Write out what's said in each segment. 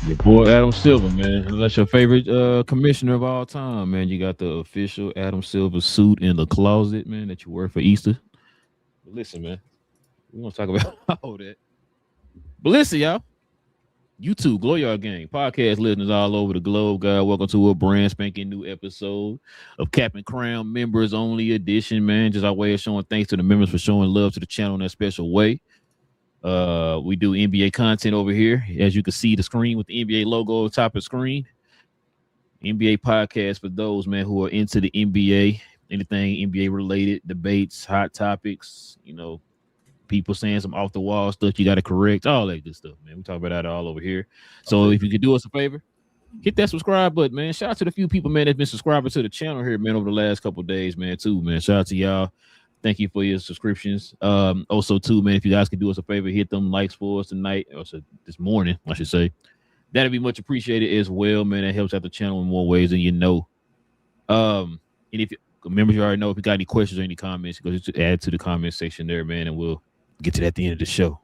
Your boy Adam Silver, man. That's your favorite commissioner of all time, man. You got the official Adam Silver suit in the closet, man, that you wear for Easter. But listen, man, we gonna talk about all that. But listen, y'all. YouTube, GloYard Gang, podcast listeners all over the globe, guys. Welcome to a brand spanking new episode of Cap and Crown Members Only Edition, man. Just our way of showing thanks to the members for showing love to the channel in that special way. We do NBA content over here. As you can see the screen with the NBA logo on top of the screen. NBA podcast for those, man, who are into the NBA, anything NBA related, debates, hot topics, people saying some off the wall stuff you got to correct, all that good stuff, man. We talk about that all over here. So if you could do us a favor, hit that subscribe button, man. Shout out to the few people, man, that's been subscribing to the channel here, man, over the last couple of days, man, too, man. Shout out to y'all. Thank you for your subscriptions. Also, too, man, if you guys could do us a favor, hit them likes for us tonight, or so this morning, I should say. That'd be much appreciated as well, man. That helps out the channel in more ways than you know. And if members, you already know, if you got any questions or any comments, go just add to the comment section there, man, and we'll get to that at the end of the show.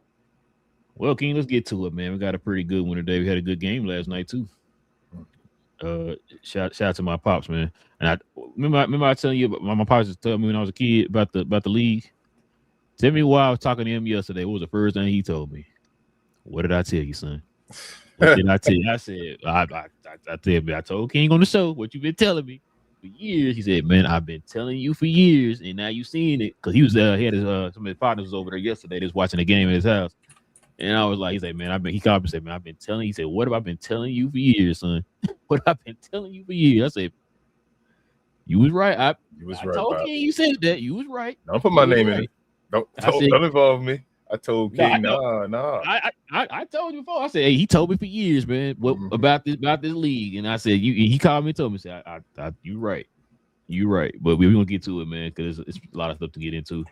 Well, King, let's get to it, man. We got a pretty good one today. We had a good game last night, too. Shout out to my pops, man. And I remember I telling you about my pops just told me when I was a kid about the league. Tell me why I was talking to him yesterday. What was the first thing he told me? What did I tell you, son? What did I tell you? I said, I told King on the show what you've been telling me for years. He said, man, I've been telling you for years, and now you seen it. Because he had his some of his partners was over there yesterday just watching the game at his house. And I was like, he said, man, he called me and said, man, I've been telling you. He said, what have I been telling you for years, son? What have I been telling you for years? I said, you was right. I told King you said that. You was right. Don't put my name in it. Don't involve me. I told King, nah. I told you before. I said, hey, he told me for years, man, about this league. And I said, he called me and told me, said, you right. You right. But we're gonna get to it, man, because it's a lot of stuff to get into.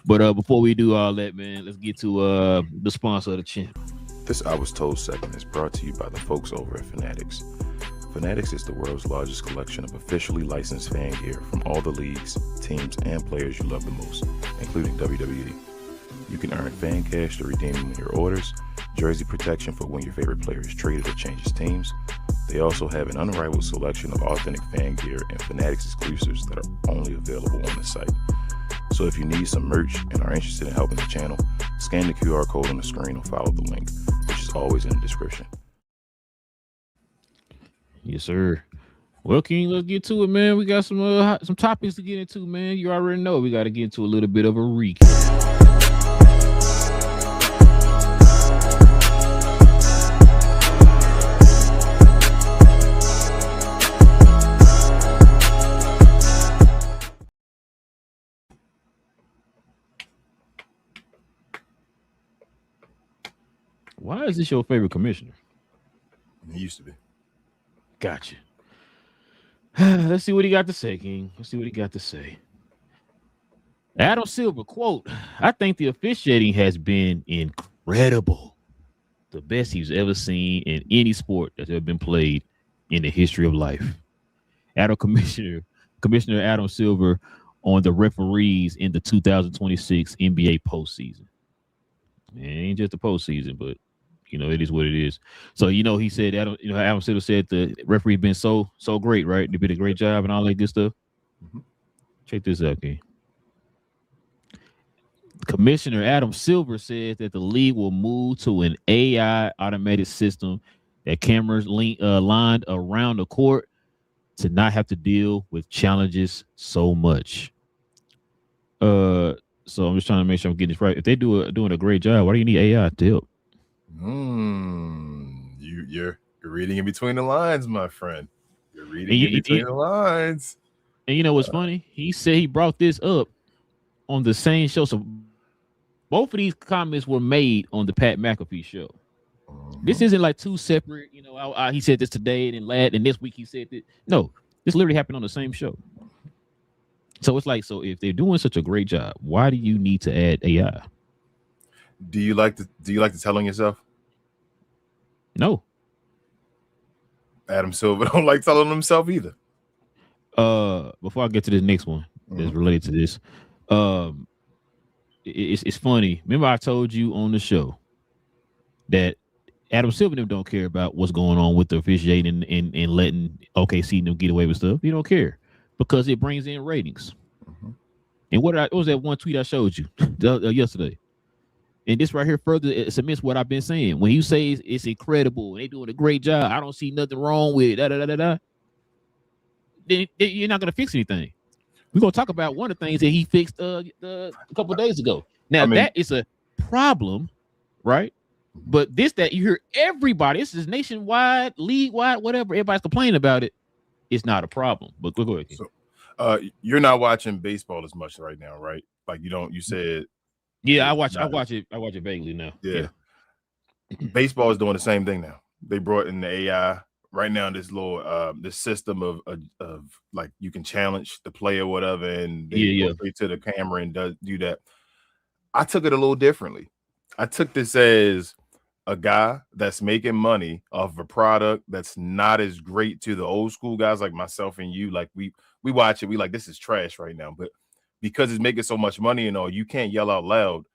But before we do all that, man, let's get to the sponsor of the channel. This I Was Told segment is brought to you by the folks over at Fanatics. Fanatics is the world's largest collection of officially licensed fan gear from all the leagues, teams, and players you love the most, including WWE. You can earn fan cash to redeem them in your orders, jersey protection for when your favorite player is traded or changes teams. They also have an unrivaled selection of authentic fan gear and Fanatics exclusives that are only available on the site. So if you need some merch and are interested in helping the channel, scan the QR code on the screen or follow the link, which is always in the description. Yes, sir. Well, King, let's get to it, man. We got some topics to get into, man. You already know we got to get into a little bit of a recap. Why is this your favorite commissioner? He used to be. Gotcha. Let's see what he got to say, King. Let's see what he got to say. Adam Silver, quote, I think the officiating has been incredible. The best he's ever seen in any sport that's ever been played in the history of life. Commissioner Adam Silver on the referees in the 2026 NBA postseason. It ain't just the postseason, but it is what it is. So, he said, Adam Silver said the referee's been so great, right? They did a great job and all that good stuff. Mm-hmm. Check this out, okay? Commissioner Adam Silver said that the league will move to an AI automated system that cameras lined around the court to not have to deal with challenges so much. So I'm just trying to make sure I'm getting this right. If they doing a great job, why do you need AI to help? You're reading in between the lines, my friend. You're reading in between the lines. And you know what's funny? He said he brought this up on the same show. So both of these comments were made on the Pat McAfee show. This isn't like two separate, he said this today and this week he said that. No, this literally happened on the same show. So it's like, so if they're doing such a great job, why do you need to add AI? Do you like to tell on yourself? No. Adam Silver don't like telling himself either. Before I get to the next one that's related to this, it's funny. Remember I told you on the show that Adam Silver and them don't care about what's going on with the officiating and letting OKC them get away with stuff. You don't care because it brings in ratings. Mm-hmm. And what was that one tweet I showed you yesterday? And this right here further cements what I've been saying. When you say it's incredible and they doing a great job, I don't see nothing wrong with it. Then you're not gonna fix anything. We're gonna talk about one of the things that he fixed a couple of days ago. Now that is a problem, right? But that you hear everybody, this is nationwide, league-wide, whatever, everybody's complaining about it. It's not a problem. But go ahead. So, you're not watching baseball as much right now, right? Like you said. Yeah, I watch it vaguely now. Yeah. Baseball is doing the same thing now. They brought in the AI right now. This little this system of like you can challenge the player, or whatever, and they go straight to the camera and do that. I took it a little differently. I took this as a guy that's making money off of a product that's not as great to the old school guys like myself and you. Like we watch it, we like, this is trash right now, but because it's making so much money and all, you can't yell out loud,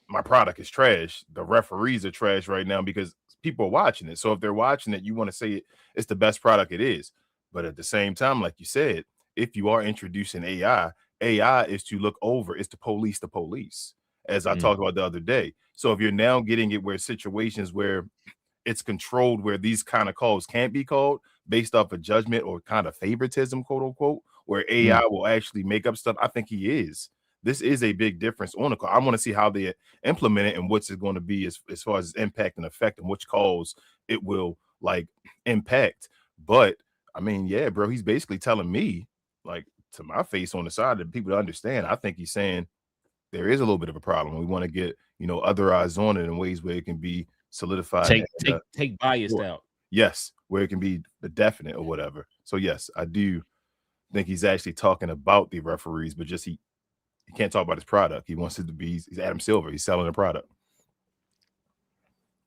my product is trash. The referees are trash right now because people are watching it. So if they're watching it, you want to say it's the best product it is. But at the same time, like you said, if you are introducing AI is to look over, it's to police the police, as I talked about the other day. So if you're now getting it where situations where it's controlled, where these kind of calls can't be called based off of judgment or kind of favoritism, quote unquote, where AI will actually make up stuff, I think this is a big difference on the call. I want to see how they implement it and what's it going to be as far as impact and effect and which calls it will like impact. But I mean, yeah, bro, he's basically telling me, like, to my face on the side, that people to understand. I think he's saying there is a little bit of a problem. We want to get, other eyes on it in ways where it can be solidified. Take bias out. Yes, where it can be the definite or whatever. So yes, I do think he's actually talking about the referees, but just he can't talk about his product. He wants it to be, he's Adam Silver. He's selling a product.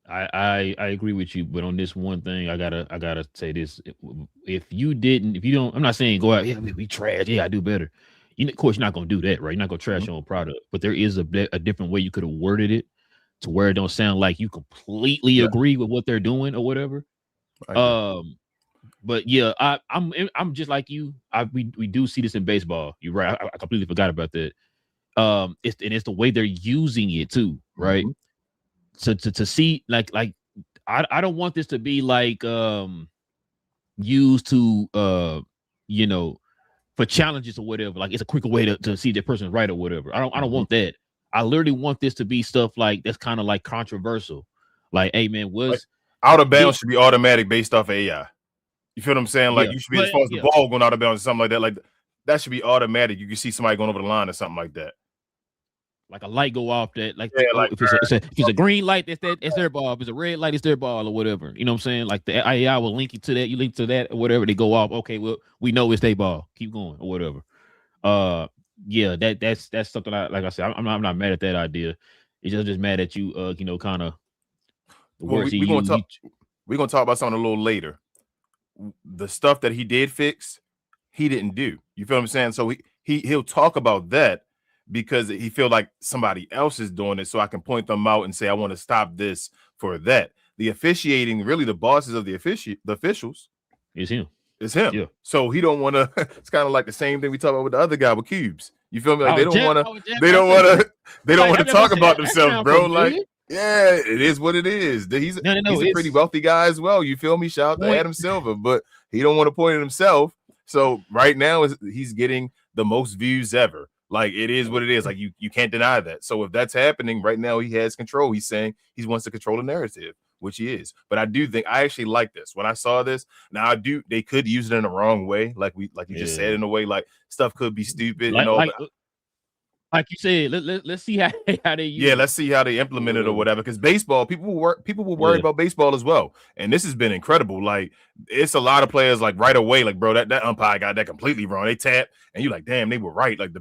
I agree with you, but on this one thing, I gotta say this: if you don't, I'm not saying go out, yeah, we trash, yeah, I do better. Of course, you're not gonna do that, right? You're not gonna trash your own product, but there is a different way you could have worded it to where it don't sound like you completely agree with what they're doing or whatever. But yeah, I'm just like you. We do see this in baseball. You're right. I completely forgot about that. It's the way they're using it too, right? So to see like I don't want this to be like used to for challenges or whatever. Like it's a quicker way to see the person right or whatever. I don't want that. I literally want this to be stuff like that's kind of like controversial. Like, hey man, like, out of bounds should be automatic based off of AI. You feel what I'm saying? Like you should be as far as the ball going out of bounds or something like that. Like that should be automatic. You can see somebody going over the line or something like that. Like a light go off that, if it's a green light, that's their ball. If it's a red light, it's their ball or whatever. You know what I'm saying? Like the AI will link you to that. You link to that or whatever. They go off. Okay, well, we know it's their ball. Keep going or whatever. Yeah, that's something. Like I said, I'm not mad at that idea. It's just mad at you. Kind of. We're gonna talk about something a little later. The stuff that he did fix, he didn't do. You feel what I'm saying? So he'll talk about that because he feel like somebody else is doing it, so I can point them out and say I want to stop this for that. The officiating, really, the bosses of the officials, is him. It's him. Yeah. So he don't want to. It's kind of like the same thing we talk about with the other guy with Cubes. You feel me? Like they don't want to talk about themselves, bro. Like, yeah, it is what it is. He's a pretty wealthy guy as well. You feel me? Shout out to Adam Silver, but he don't want to point at himself. So right now he's getting the most views ever. Like it is what it is. Like you can't deny that. So if that's happening right now, he has control. He's saying he wants to control the narrative, which he is. But I do think I actually like this. When I saw this, now they could use it in the wrong way, like you just said, in a way like stuff could be stupid and all. Like you said, let's see how they use it. Let's see how they implement it or whatever. Because baseball, people will worry about baseball as well. And this has been incredible. Like it's a lot of players like right away, like bro, that umpire got that completely wrong. They tap, and you like, damn, they were right. Like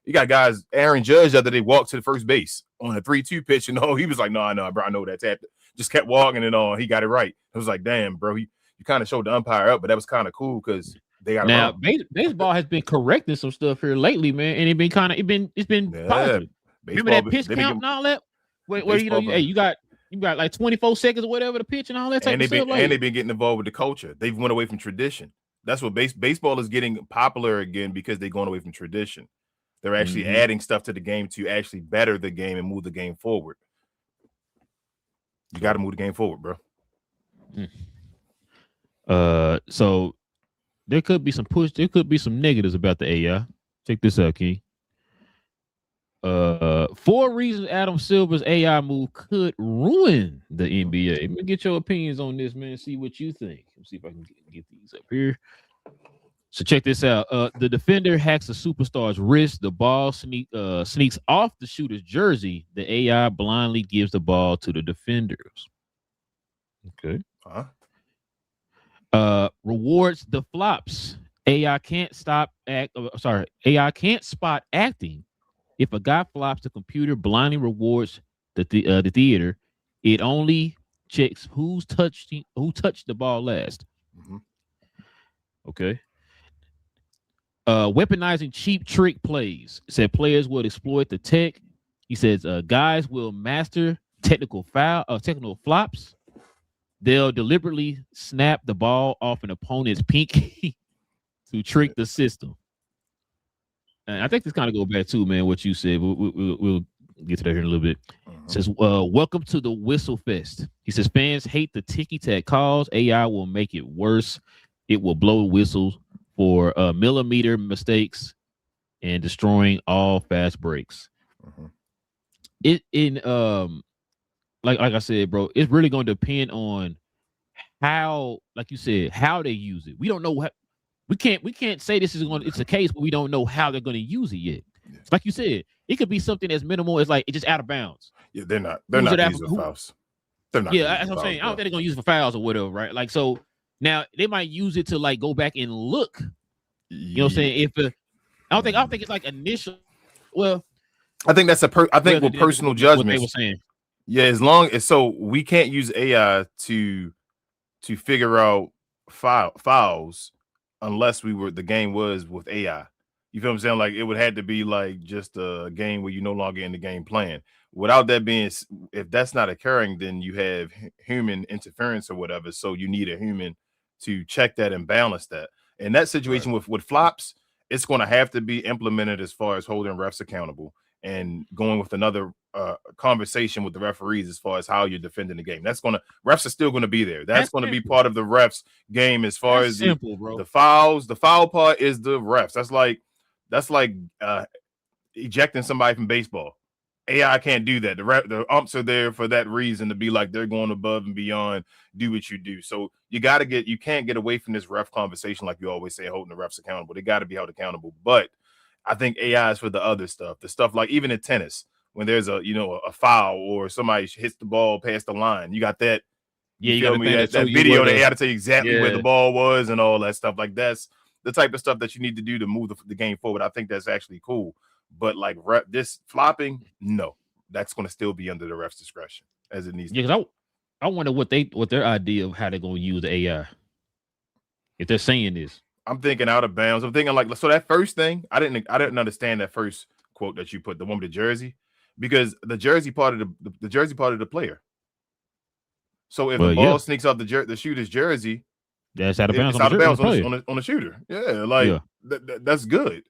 you got guys, Aaron Judge, the other day walked to the first base on a 3-2 pitch, and he was like, no, bro, I know that tap. Just kept walking and he got it right. It was like, damn, bro, you kind of showed the umpire up, but that was kind of cool because they got now baseball has been correcting some stuff here lately, man, and it's been positive. Remember that pitch count and all that? Where you got You got like 24 seconds or whatever to pitch and all that type of stuff. And they've been getting involved with the culture. They've went away from tradition. That's what baseball is getting popular again because they're going away from tradition. They're actually adding stuff to the game to actually better the game and move the game forward. You got to move the game forward, bro. So there could be some push. There could be some negatives about the AI. Check this out, King. 4 reasons Adam Silver's AI move could ruin the NBA. Let me get your opinions on this, man. See what you think. Let's see if I can get these up here. So check this out. The defender hacks the superstar's wrist. The ball sneaks off the shooter's jersey. The AI blindly gives the ball to the defenders. Okay. Rewards the flops. AI can't spot acting. If a guy flops, the computer blindly rewards the theater. It only checks who touched the ball last. Okay. Weaponizing cheap trick plays. Said players will exploit the tech. He says guys will master technical flops. They'll deliberately snap the ball off an opponent's pinky to trick the system. And I think this kind of goes back to, man, what you said. We'll get to that here in a little bit. It says, welcome to the Whistle Fest. He says fans hate the ticky-tack calls. AI will make it worse. It will blow whistles for millimeter mistakes and destroying all fast breaks. Like I said, bro, it's really going to depend on how, like you said, how they use it. We don't know what. We can't say this is going. It's a case, but we don't know how they're going to use it yet. Yeah. Like you said, it could be something as minimal as like it's just out of bounds. Yeah, they're not using fouls. They're not. Yeah, that's what I'm saying. I don't think they're going to use it for fouls or whatever, right? Like so, now they might use it to like go back and look. You know what I'm saying? I don't think it's like initial. Well, I think that's with personal judgment. They were saying. Yeah, as long as we can't use AI to figure out fouls. Unless the game was with AI. You feel what I'm saying? Like it would have to be like just a game where you're no longer in the game playing. Without that being, if that's not occurring, then you have human interference or whatever. So you need a human to check that and balance that. In that situation with flops, it's going to have to be implemented as far as holding refs accountable and going with another conversation with the referees as far as how you're defending the game. Refs are still going to be there. That's going to be part of the refs game as far as the fouls. The foul part is the refs. That's like ejecting somebody from baseball. AI can't do that. The umps are there for that reason to be like they're going above and beyond. Do what you do. So you can't get away from this ref conversation like you always say, holding the refs accountable. They got to be held accountable. But I think AI is for the other stuff. The stuff like even in tennis, when there's a foul or somebody hits the ball past the line, you got that. Yeah, you got that video. They got to tell you exactly where the ball was and all that stuff. Like that's the type of stuff that you need to do to move the game forward. I think that's actually cool. But like this flopping, no, that's going to still be under the ref's discretion as it needs. Yeah, because I wonder what their idea of how they're going to use the AI. If they're saying this, I'm thinking out of bounds. I'm thinking like so that first thing. I didn't understand that first quote that you put, the one with the jersey, because the jersey part of the player. So if the ball sneaks off the shooter's jersey, that's out of bounds. It's out of bounds on the shooter. Yeah, that's good.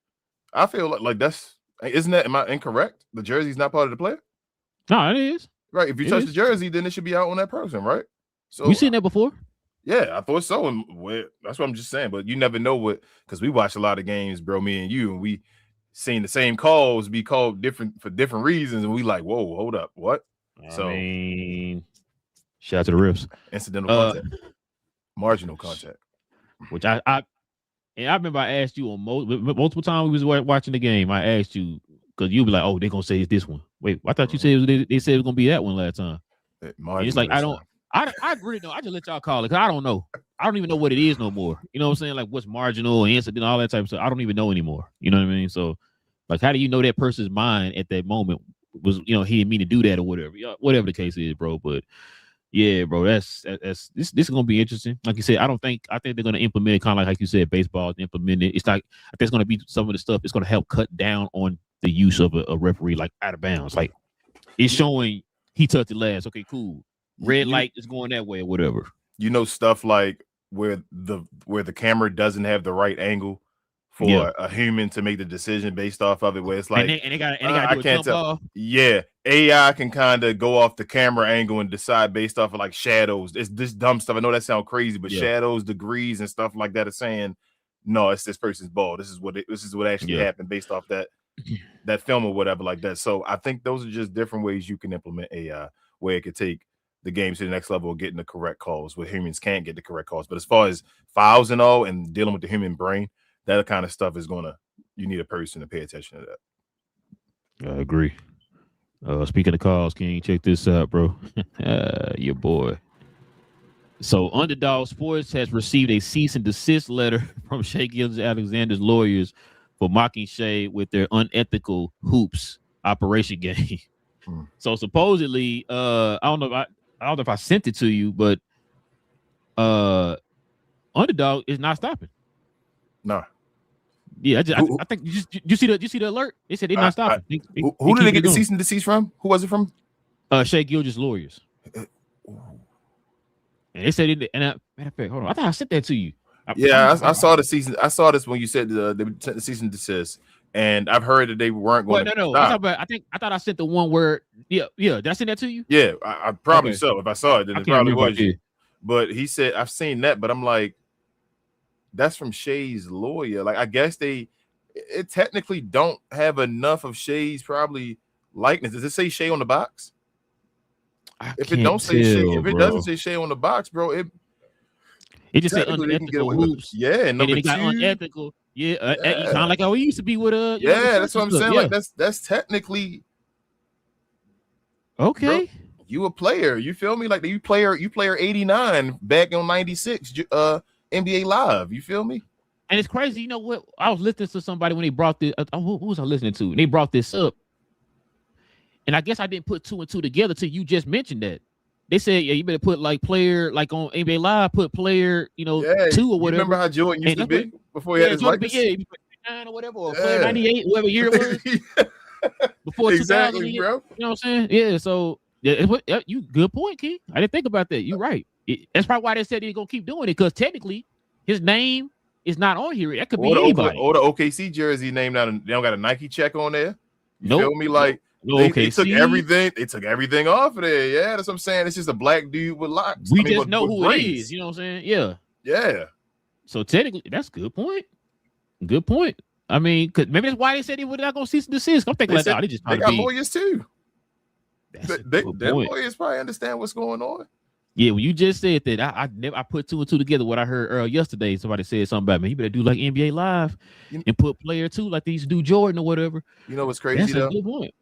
I feel like that's. Isn't that, am I incorrect? The jersey's not part of the player? No, it is. Right. If you touch the jersey, then it should be out on that person, right? So you seen that before? Yeah, I thought so. And that's what I'm just saying. But you never know because we watch a lot of games, bro, me and you, and we seen the same calls be called different for different reasons. And we like, whoa, hold up. What? Shout out to the refs. Incidental contact. Marginal contact. Which I remember I asked you on multiple times we was watching the game. I asked you because you be like, "Oh, they're gonna say it's this one." Wait, I thought you said they said it was gonna be that one last time. It's like I really don't. I just let y'all call it because I don't know. I don't even know what it is no more. You know what I'm saying? Like what's marginal and incident, all that type of stuff. I don't even know anymore. You know what I mean? So, like, how do you know that person's mind at that moment was he didn't mean to do that or whatever the case is, bro? But yeah, bro, this is gonna be interesting. Like you said, I think they're gonna implement it kind of like you said, baseball implement it. It's like I think it's gonna be some of the stuff. It's gonna help cut down on the use of a referee like out of bounds. Like it's showing he touched it last. Okay, cool. red light is going that way or whatever. You know, stuff like where the camera doesn't have the right angle for a human to make the decision based off of it, where it's like, and they got to do a jump ball. Yeah, AI can kind of go off the camera angle and decide based off of like shadows. It's this dumb stuff. I know that sounds crazy, but shadows, degrees, and stuff like that are saying, no, it's this person's ball. This is what actually happened based off that film or whatever like that. So I think those are just different ways you can implement AI where it could take the game to the next level of getting the correct calls where humans can't get the correct calls. But as far as fouls and all and dealing with the human brain, that kind of stuff is you need a person to pay attention to that. I agree. Speaking of calls, King, check this out, bro. Your boy. So Underdog Sports has received a cease and desist letter from Shai Gilgeous-Alexander's lawyers for mocking Shai with their unethical hoops operation game. So supposedly, I don't know if I sent it to you, but Underdog is not stopping. No. Yeah, I think you see the alert. They said they're not stopping. Who did they get the cease and desist from? Who was it from? Shai Gilgeous' lawyers. And they said it. And matter of fact, hold on. I thought I sent that to you. I saw the season. I saw this when you said they sent the cease and desist, and I've heard that they weren't going to. No. I thought I sent the one where. Yeah. Did I send that to you? Yeah, I probably so. If I saw it, then it probably was you. But he said I've seen that, but I'm like, that's from Shai's lawyer. Like, I guess it technically don't have enough of Shai's probably likeness. Does it say Shai on the box? If it don't say Shai, if it doesn't say Shai on the box, bro, it just said unethical hoops. Yeah, and then it got unethical. Yeah, kind of like how we used to be with that's what I'm saying. Yeah. Like that's technically okay. Bro, you a player, you feel me? Like you player 89 back on 96 NBA Live, you feel me? And it's crazy. You know what? I was listening to somebody when they brought this. Who was I listening to? And they brought this up. And I guess I didn't put two and two together till you just mentioned that. They said, yeah, you better put like player, like on NBA Live, put player, 2 or whatever. Remember how Jordan used to be before he had his likeness? Yeah, 9 or whatever, or player 98, whatever year it was. Before exactly, 2000, bro. You know what I'm saying? Yeah, so you good point, Key. I didn't think about that. You're right. That's probably why they said they're gonna keep doing it, because technically his name is not on here. That could be anybody. Or the OKC jersey name now. They don't got a Nike check on there. You feel me? Like they took everything. They took everything off of there. Yeah, that's what I'm saying. It's just a black dude with locks. We just know who it is. You know what I'm saying? Yeah. Yeah. So technically, that's a good point. Good point. I mean, cause maybe that's why they said they were not gonna cease and desist. I'm thinking they got lawyers too. Their lawyers probably understand what's going on. Yeah, when you just said that, I put 2 and 2 together. What I heard yesterday, somebody said something about me. You better do like NBA Live and put player 2 like they used to do Jordan or whatever. You know what's crazy though? That's a good point.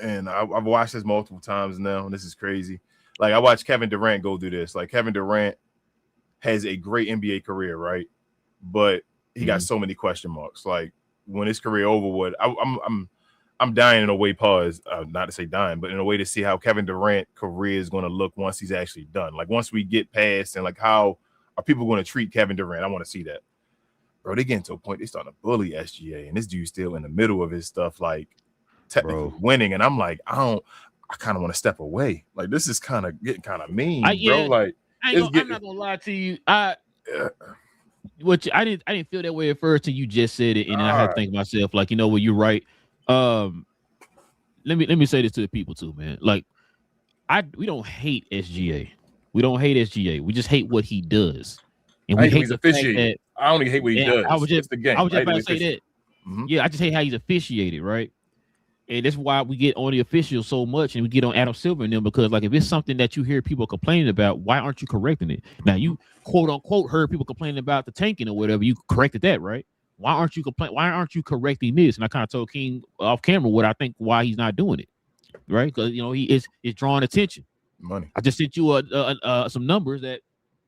And I've watched this multiple times now, and this is crazy. Like I watched Kevin Durant go through this. Like Kevin Durant has a great NBA career, right? But he got so many question marks. Like when his career over, I'm dying in a way, not to say dying, but in a way to see how Kevin Durant career is going to look once he's actually done. Like once we get past, and like how are people going to treat Kevin Durant? I want to see that. Bro, they getting to a point they starting to bully SGA, and this dude's still in the middle of his stuff, like technically winning. And I'm like, I kind of want to step away. Like this is kind of getting kind of mean, bro. Like I'm not gonna lie to you. I didn't feel that way at first till you just said it, and then I had to think to myself, like, well, you're right. Let me say this to the people too, man. Like, we don't hate SGA. We don't hate SGA. We just hate what he does, and we hate the fact that I only hate what he does. I was just the game. I was just about to say that. Mm-hmm. Yeah, I just hate how he's officiated, right? And that's why we get on the officials so much, and we get on Adam Silver and them, because like if it's something that you hear people complaining about, why aren't you correcting it? Now you quote unquote heard people complaining about the tanking or whatever, you corrected that, right? Why aren't you correcting this? And I kind of told King off camera what I think why he's not doing it, right? Because he is drawing attention. Money. I just sent you some numbers that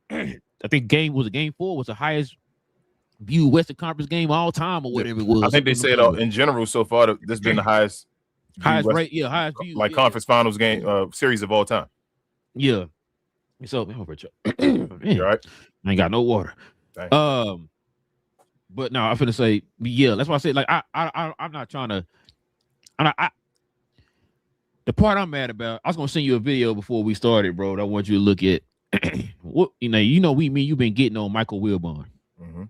I think game 4 was the highest viewed Western Conference game of all time or whatever it was. I think they said in general so far this has been the highest rate, highest view, like conference finals game series of all time. Yeah. So man, you all right? I ain't got no water. Dang. But no, I'm finna say, yeah, that's why I said, like, I'm not trying to, The part I'm mad about, I was gonna send you a video before we started, bro. That I want you to look at. What you've been getting on Michael Wilbon. Mm-hmm.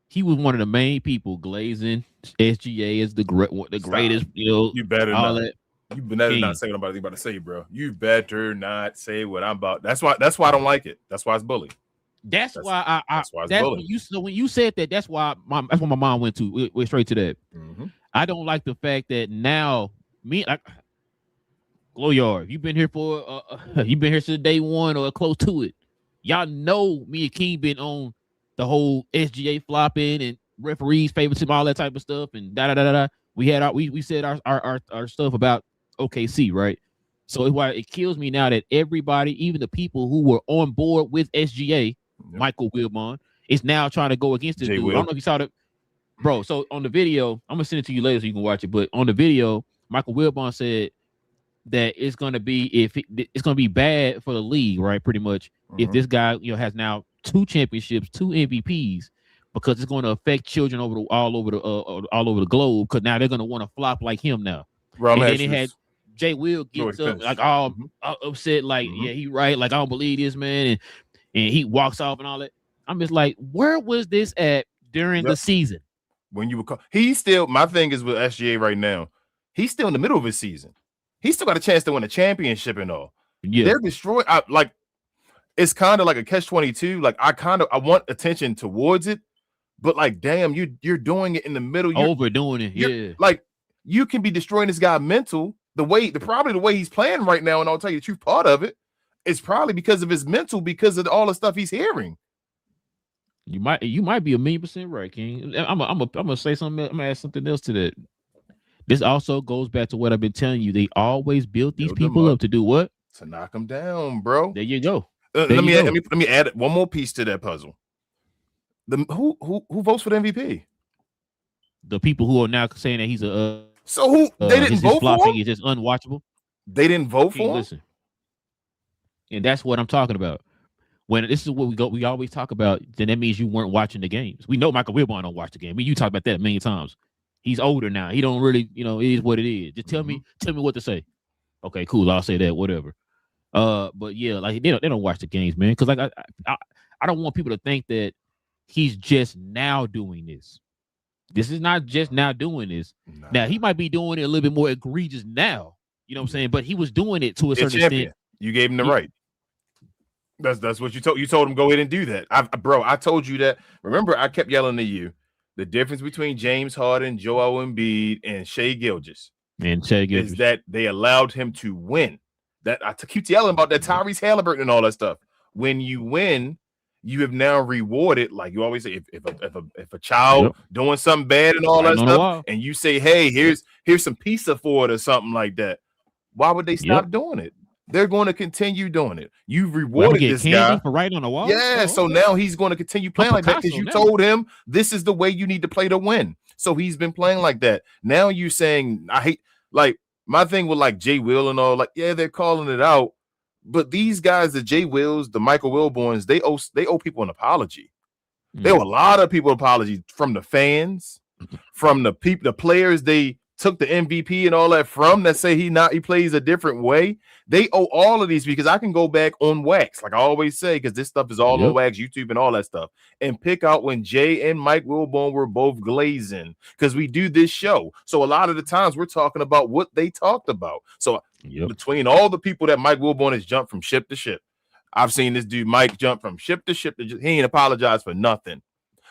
He was one of the main people glazing SGA is the greatest. You better all not. That. You better not say what I'm about to say, bro. You better not say what I'm about. That's why I don't like it. That's why it's bully. That's why that's why it's bully. When you said that, that's why my mom went to. Went straight to that. Mm-hmm. I don't like the fact that now GloYard, you've been here for you've been here since day one or close to it. Y'all know me and King been on the whole SGA flopping and referees favoritism, all that type of stuff, and da. We had we said our stuff about OKC, right? So it's why it kills me now that everybody, even the people who were on board with SGA, Michael Wilbon, is now trying to go against this dude. I don't know if you saw that, bro. So on the video, I'm gonna send it to you later so you can watch it. But on the video, Michael Wilbon said that it's gonna be it's gonna be bad for the league, right? Pretty much, if this guy has now 2 championships, 2 MVPs, because it's going to affect children all over the globe. Because now they're gonna want to flop like him now. Bro, and then it had Jay Will gets up like all upset, like yeah, he right, like I don't believe this man, and he walks off and all that. I'm just like, where was this at during the season? When you were he's still, my thing is with SGA right now, he's still in the middle of his season. He's still got a chance to win a championship and all. Yeah, they're destroyed. It's kind of like a catch-22. Like I want attention towards it, but like, damn, you're doing it in the middle. You're overdoing it. Yeah, like you can be destroying this guy mental. Probably the way he's playing right now, and I'll tell you the truth, part of it is probably because of his mental, because of all the stuff he's hearing. You might be 1,000,000% right, King. I'm gonna say something. I'm gonna add something else to that. This also goes back to what I've been telling you. They always build these people up to do what? To knock them down, bro. There you go. Let me add one more piece to that puzzle. Who votes for the MVP? The people who are now saying that he's a so who they didn't vote for him? Is just unwatchable. They didn't vote for him. Listen, and that's what I'm talking about. When this is what we always talk about, then that means you weren't watching the games. We know Michael Wilbon don't watch the game. You talked about that a million times. He's older now. He don't really, it is what it is. Just tell me what to say. Okay, cool. I'll say that. Whatever. But yeah, like they don't watch the games, man. Because like I don't want people to think that he's just now doing this. This is not just now doing this. Nah. Now he might be doing it a little bit more egregious now. You know what I'm saying? But he was doing it to a certain extent. You gave him the right. That's what you told. You told him go ahead and do that. I told you that. Remember, I kept yelling at you. The difference between James Harden, Joel Embiid, and Shai Gilgeous is that they allowed him to win. That I keep yelling about that Tyrese Halliburton and all that stuff. When you win, you have now rewarded, like you always say, if a child doing something bad and all that stuff, and you say, hey, here's some pizza for it or something like that. Why would they stop doing it? They're going to continue doing it. You've rewarded this guy for writing on the wall. Yeah, so now he's going to continue playing like that because you told him this is the way you need to play to win. So he's been playing like that. Now you saying I hate, like my thing with like Jay Will and all, like they're calling it out, but these guys, the Jay Wills, the Michael Wilborns, they owe people an apology. They owe a lot of people an apology from the fans, from the players they took the MVP and all that from that say he plays a different way. They owe all of these because I can go back on wax, like I always say, because this stuff is all on wax, YouTube, and all that stuff, and pick out when Jay and Mike Wilbon were both glazing because we do this show. So a lot of the times we're talking about what they talked about. So between all the people that Mike Wilbon has jumped from ship to ship, I've seen this dude Mike jump from ship to ship. He ain't apologized for nothing.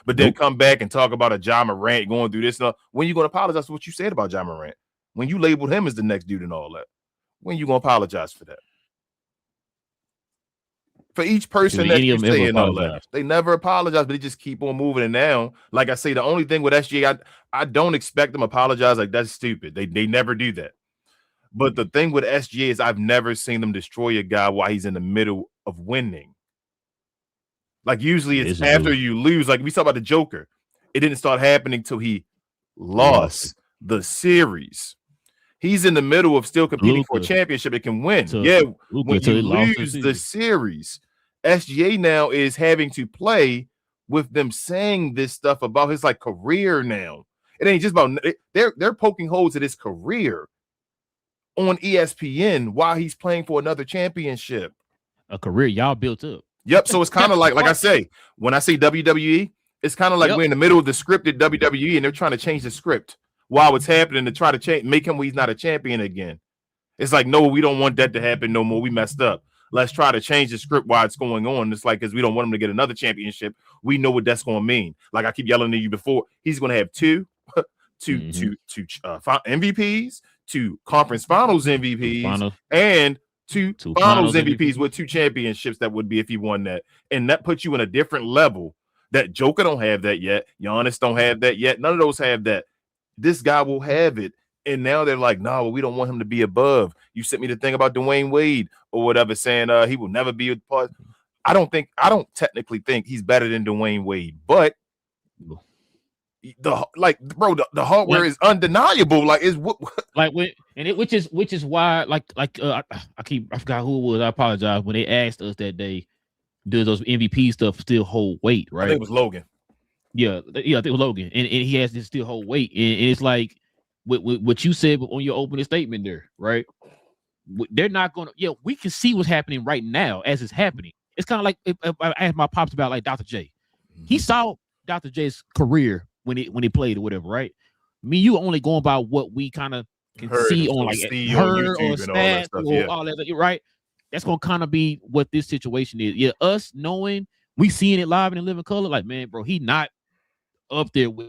But then come back and talk about a Ja Morant going through this stuff. When you going to apologize for what you said about Ja Morant? When you labeled him as the next dude and all that? When you going to apologize for that? For each person that you say and all that. They never apologize, but they just keep on moving. And now, like I say, the only thing with SGA, I don't expect them to apologize. Like, that's stupid. They never do that. But the thing with SGA is I've never seen them destroy a guy while he's in the middle of winning. Like usually it's after you lose. Like we talk about the Joker. It didn't start happening till he lost the series. He's in the middle of still competing for a championship. It can win. When you lose the series, SGA now is having to play with them saying this stuff about his like career now. It ain't just about they're poking holes at his career. on ESPN while he's playing for another championship. A career y'all built up. Yep. So it's kind of like I say, when I say WWE, it's kind of like we're in the middle of the scripted WWE and they're trying to change the script while it's happening to try to make him where he's not a champion again. It's like, no, we don't want that to happen no more. We messed up. Let's try to change the script while it's going on. It's like, because we don't want him to get another championship. We know what that's going to mean. Like I keep yelling at you before, he's going to have two MVPs, 2 conference finals MVPs, and two finals MVPs with 2 championships. That would be if he won that. And that puts you in a different level. That Joker don't have that yet. Giannis don't have that yet. None of those have that. This guy will have it. And now they're like, no, we don't want him to be above. You sent me the thing about Dwayne Wade or whatever, saying he will never be a part. I don't technically think he's better than Dwayne Wade, but the hardware is undeniable. Like is what like when which is why I forgot who it was. I apologize when they asked us that day, does those MVP stuff still hold weight? Right? I think it was Logan. Yeah, I think it was Logan, and he has to still hold weight, and it's like what you said on your opening statement there, right? They're not gonna. Yeah, we can see what's happening right now as it's happening. It's kind of like if I asked my pops about like Dr. J. He saw Dr. J's career when he played or whatever, right? Me, you only going by what we kind of can see on like heard or stats or all that, right? That's gonna kind of be what this situation is. Yeah, us knowing we seeing it live in the living color, like man, bro, he not up there with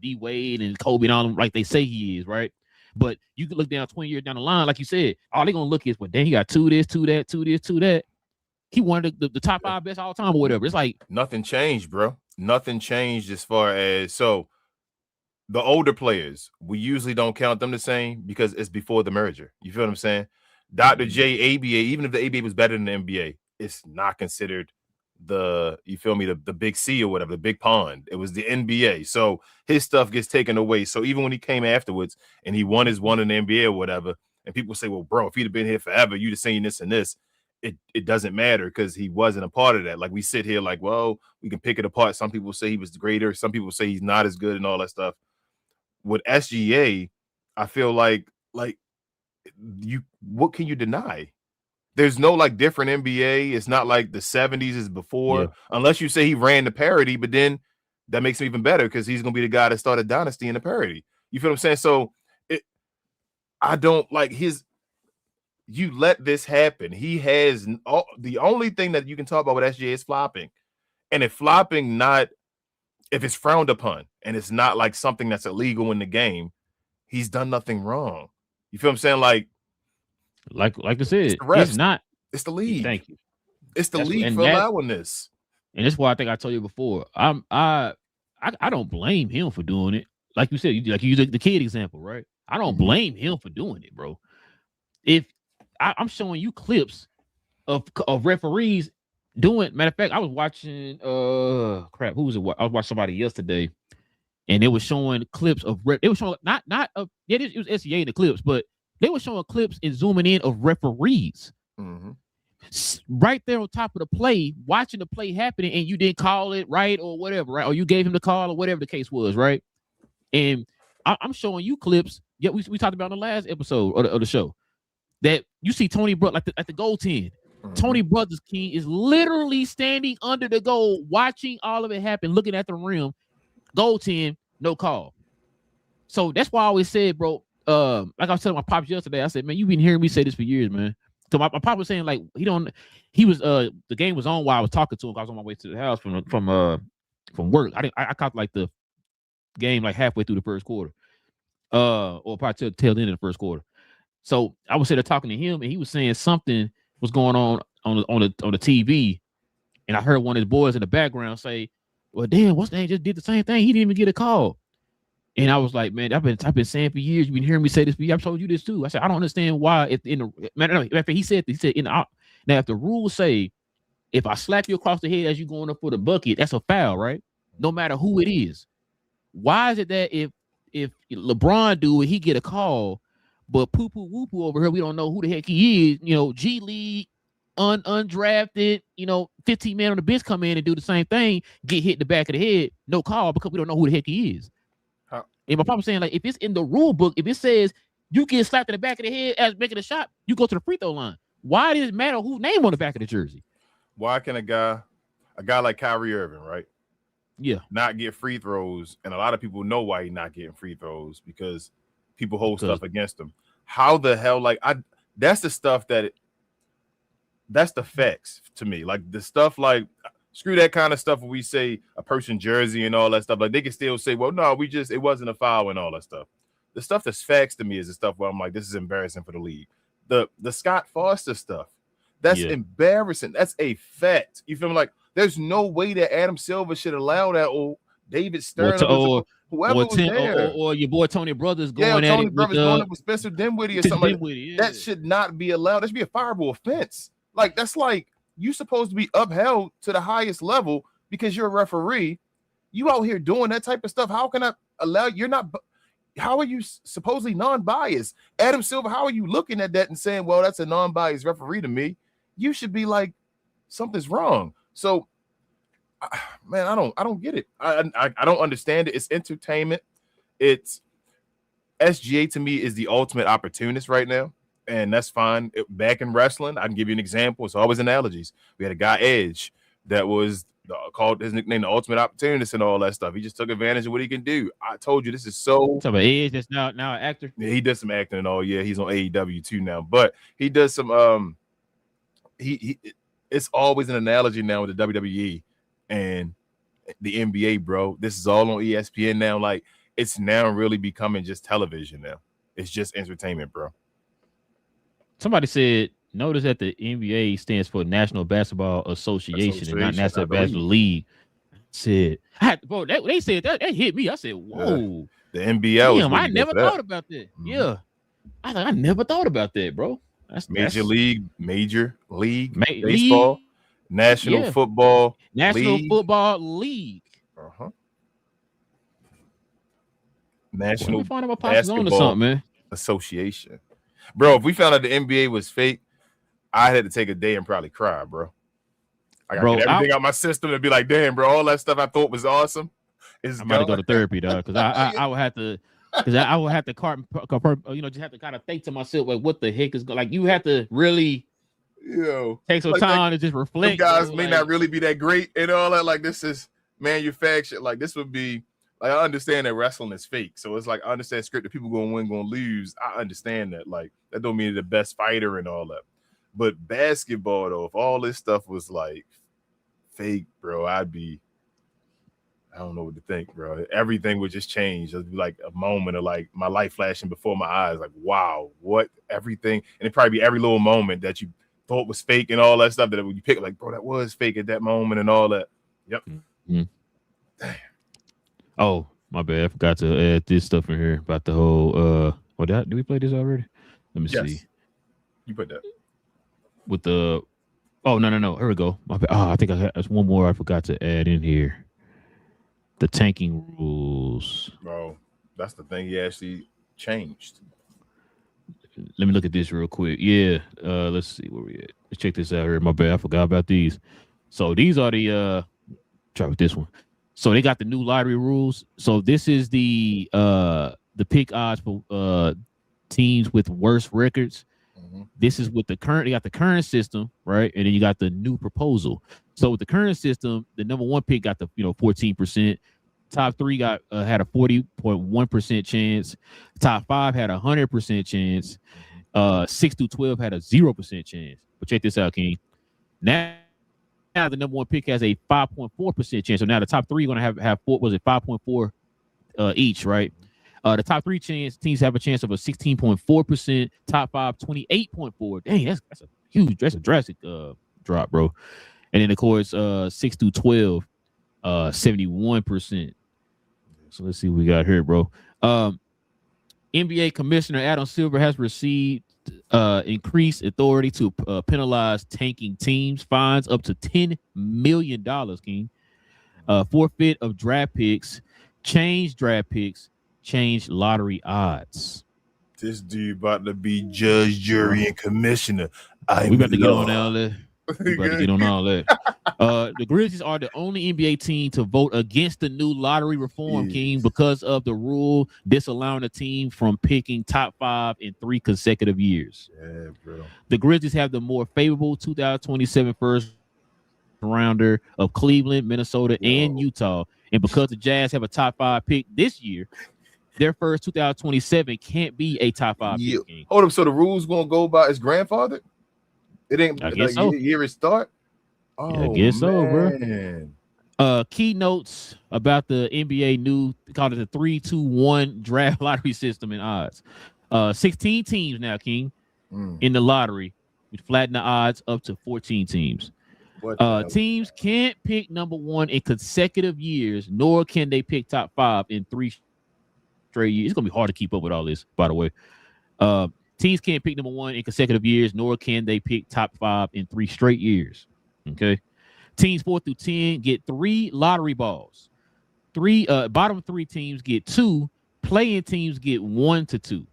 D Wade and Kobe and all them like they say he is, right? But you can look down 20 years down the line, like you said, all they're gonna look is, well, then he got 2 this, 2 that, 2 this, 2 that. He wanted the top 5 best all time or whatever. It's like nothing changed, bro. Nothing changed as far as so the older players, we usually don't count them the same because it's before the merger. You feel what I'm saying? Dr. J, ABA, even if the ABA was better than the NBA, it's not considered the big C or whatever, the big pond. It was the NBA. So his stuff gets taken away. So even when he came afterwards and he won his one in the NBA or whatever, and people say, well, bro, if he'd have been here forever, you'd have seen this and this. It doesn't matter because he wasn't a part of that. Like we sit here like, well, we can pick it apart. Some people say he was greater. Some people say he's not as good and all that stuff. With SGA, I feel like what can you deny? There's no like different NBA. It's not like the 70s is before, unless you say he ran the parity, but then that makes him even better because he's going to be the guy that started dynasty in the parity. You feel what I'm saying? So I don't like you let this happen. He has the only thing that you can talk about with SGA is flopping. And if flopping if it's frowned upon and it's not like something that's illegal in the game, he's done nothing wrong. You feel what I'm saying? Like I said, it's the league. Thank you. It's the league for allowing this. And that's why I think I told you before. I don't blame him for doing it. Like you said, you use the kid example, right? I don't blame him for doing it, bro. If I'm showing you clips of referees doing. Matter of fact, I was watching who was it? I was watching somebody yesterday, and they were showing clips of it was showing it was SCA in the clips, but they were showing clips and zooming in of referees right there on top of the play, watching the play happening, and you didn't call it right or whatever, right? Or you gave him the call or whatever the case was, right? And I'm showing you clips. Yeah, we talked about in the last episode of the show that you see Tony Brothers at the goaltend. Tony Brothers King is literally standing under the goal, watching all of it happen, looking at the rim. Goaltend, no call. So that's why I always said, bro. Like I was telling my pops yesterday, I said, man, you've been hearing me say this for years, man. So my pop was saying like the game was on while I was talking to him. I was on my way to the house from work. I caught like the game like halfway through the first quarter, or probably till the tail end of the first quarter. So I was sitting there talking to him, and he was saying something was going on the TV, and I heard one of his boys in the background say, "Well, damn, what's that? Just did the same thing. He didn't even get a call." And I was like, man, I've been saying for years. You've been hearing me say this for years. I've told you this too. I said, I don't understand why. After he said now, if the rules say if I slap you across the head as you going up for the bucket, that's a foul, right? No matter who it is. Why is it that if LeBron do it, he get a call, but poo poo woo poo over here, we don't know who the heck he is? You know, G League, undrafted, 15 man on the bench come in and do the same thing, get hit in the back of the head, no call because we don't know who the heck he is. And my papa was saying, like, if it's in the rule book, if it says You get slapped in the back of the head as making a shot, you go to the free throw line. Why does it matter whose name on the back of the jersey? Why can a guy like Kyrie Irving, right? Yeah, not get free throws, and a lot of people know why he's not getting free throws because people hold stuff against him. How the hell, that's the stuff that's the facts to me. Like the stuff like screw that kind of stuff when we say a person jersey and all that stuff. Like they can still say, well, no, it wasn't a foul and all that stuff. The stuff that's facts to me is the stuff where I'm like, this is embarrassing for the league. The Scott Foster stuff, that's embarrassing. That's a fact. You feel me? Like there's no way that Adam Silver should allow that, or David Stern, or whoever was there, or your boy Tony Brothers going at Tony it Brothers going up with Spencer Dinwiddie or something like that. Yeah. That should not be allowed. That should be a fireable offense. Like that's like you supposed to be upheld to the highest level because you're a referee. You out here doing that type of stuff. How can I allow? You're not. How are you supposedly non-biased? Adam Silver, how are you looking at that and saying, well, that's a non-biased referee to me? You should be like, something's wrong. So, man, I don't get it. I don't understand it. It's entertainment. It's SGA to me is the ultimate opportunist right now, and that's fine. Back in wrestling, I can give you an example. It's always analogies. We had a guy, Edge, that was called his nickname the ultimate opportunist and all that stuff. He just took advantage of what he can do. I told you this is so. Talk about Edge that's now an actor. Yeah, he does some acting and all. Yeah, he's on AEW too now, but he does some. It's always an analogy now with the WWE and the NBA, bro. This is all on ESPN now. Like it's now really becoming just television now. It's just entertainment, bro. Somebody said, notice that the NBA stands for National Basketball Association and not National Basketball League. Said, they said that hit me. I said, whoa. The NBL. Damn, I never thought about that. Mm-hmm. Yeah. I never thought about that, bro. Major League Baseball, National Football League. National Basketball man. Association. Bro, if we found out the NBA was fake, I had to take a day and probably cry, bro. I gotta get everything out my system and be like, damn, bro, all that stuff I thought was awesome is I'm about to go to therapy, dog, because I would have to. Because I would have to just have to kind of think to myself, like, what the heck is going? Like, you have to really, take some time to just reflect. Guys may not really be that great and all that. Like, this is manufactured. Like, this would be like, I understand that wrestling is fake, so it's like I understand scripted people going to win, going to lose. I understand that. Like, that don't mean you're the best fighter and all that. But basketball, though, if all this stuff was like fake, bro, I don't know what to think, bro. Everything would just change. It'd be like a moment of like my life flashing before my eyes. Like, wow, what everything. And it'd probably be every little moment that you thought was fake and all that stuff that when you pick, like, bro, that was fake at that moment and all that. Yep. Mm-hmm. Damn. Oh, my bad. I forgot to add this stuff in here about the whole did we play this already? Let me see. You put that. With the no. Here we go. My bad. I think there's one more I forgot to add in here. The tanking rules. Bro, that's the thing he actually changed. Let me look at this real quick. Yeah. Let's see where we at. Let's check this out here. My bad. I forgot about these. So these are the try with this one. So they got the new lottery rules. So this is the pick odds for teams with worse records. Mm-hmm. This is with they got the current system, right? And then you got the new proposal. So with the current system, the number one pick got the 14%. Top three had a 40.1% chance. Top five had 100% chance. 6 through 12 had a 0% chance. But check this out, King. Now the number one pick has a 5.4% chance. So now the top three are going to have 5.4 each, right? The top three teams have a chance of a 16.4%. Top five, 28.4. Dang, that's a drastic drop, bro. And then of course, 6 through 12, 71%. So let's see what we got here, bro. NBA Commissioner Adam Silver has received increased authority to penalize tanking teams, fines up to $10 million, King. Forfeit of draft picks, change draft picks, change lottery odds. This dude about to be judge, jury, and commissioner. We about to get on all that. We about to get on all that. The Grizzlies are the only NBA team to vote against the new lottery reform, King, because of the rule disallowing a team from picking top 5 in 3 consecutive years. Yeah, bro. The Grizzlies have the more favorable 2027 first rounder of Cleveland, Minnesota, and Utah. And because the Jazz have a top 5 pick this year, their first 2027 can't be a top 5 pick. King. Hold up, so the rules gonna go by his grandfather? It ain't I guess so. Year it start. Oh, yeah, I guess so, man. Bro. Keynotes about the NBA new called it the 3-2-1 draft lottery system and odds. 16 teams now, King, in the lottery, which flatten the odds up to 14 teams. Teams can't pick number 1 in consecutive years, nor can they pick top 5 in 3 straight years. It's gonna be hard to keep up with all this, by the way. Teams can't pick number 1 in consecutive years, nor can they pick top 5 in 3 straight years. Okay. Teams 4 through 10 get 3 lottery balls. Bottom 3 teams get 2. Playing teams get 1 to 2.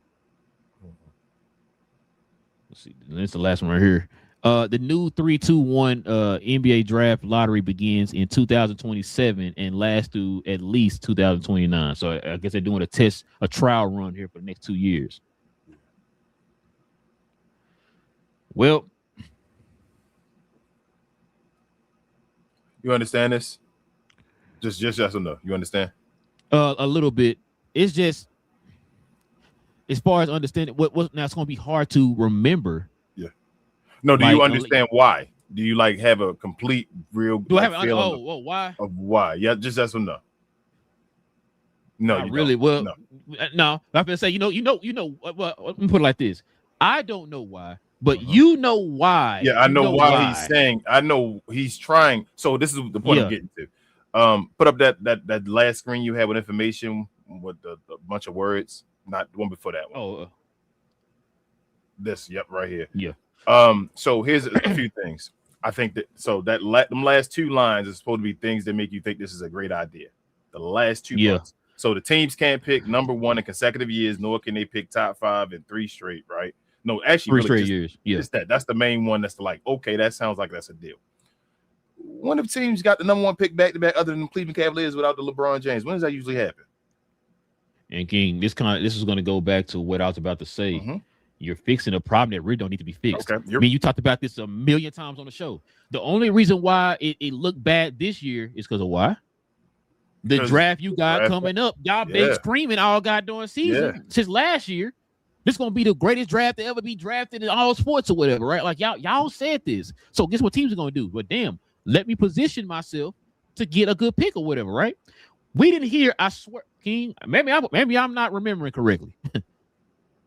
Let's see. That's the last one right here. The new 3-2-1 NBA draft lottery begins in 2027 and lasts through at least 2029. So I guess they're doing a trial run here for the next 2 years. Well, you understand this? Just yes or no? You understand? A little bit. It's just as far as understanding what now it's going to be hard to remember. Yeah. No, do you understand why? Do you like have a complete real do I have feeling why? Of why? Yeah, just yes or no. No, not really. Well, no. I'm gonna say, you know. Well, let me put it like this. I don't know why, but you know why. Yeah, I know why he's saying. I know he's trying. So this is the point I'm getting to. Put up that last screen you had with information with the bunch of words. Not the one before that one. Oh, this. Yep, right here. Yeah. So here's a few things. I think that them last 2 lines is supposed to be things that make you think this is a great idea. The last 2 months. So the teams can't pick number 1 in consecutive years, nor can they pick top 5 in 3 straight, right? No, actually, 3 straight years. Yeah, that's the main one. That's like, okay, that sounds like that's a deal. When have teams got the number 1 pick back to back, other than the Cleveland Cavaliers, without the LeBron James? When does that usually happen? And King, this is going to go back to what I was about to say. Mm-hmm. You're fixing a problem that really don't need to be fixed. Okay. I mean, you talked about this a million times on the show. The only reason why it looked bad this year is because of why? The draft you got coming up. Y'all been screaming all goddamn season since last year. This is gonna be the greatest draft to ever be drafted in all sports or whatever, right? Like y'all said this. So guess what teams are gonna do? Well, damn, let me position myself to get a good pick or whatever, right? We didn't hear, I swear, King. Maybe I'm not remembering correctly.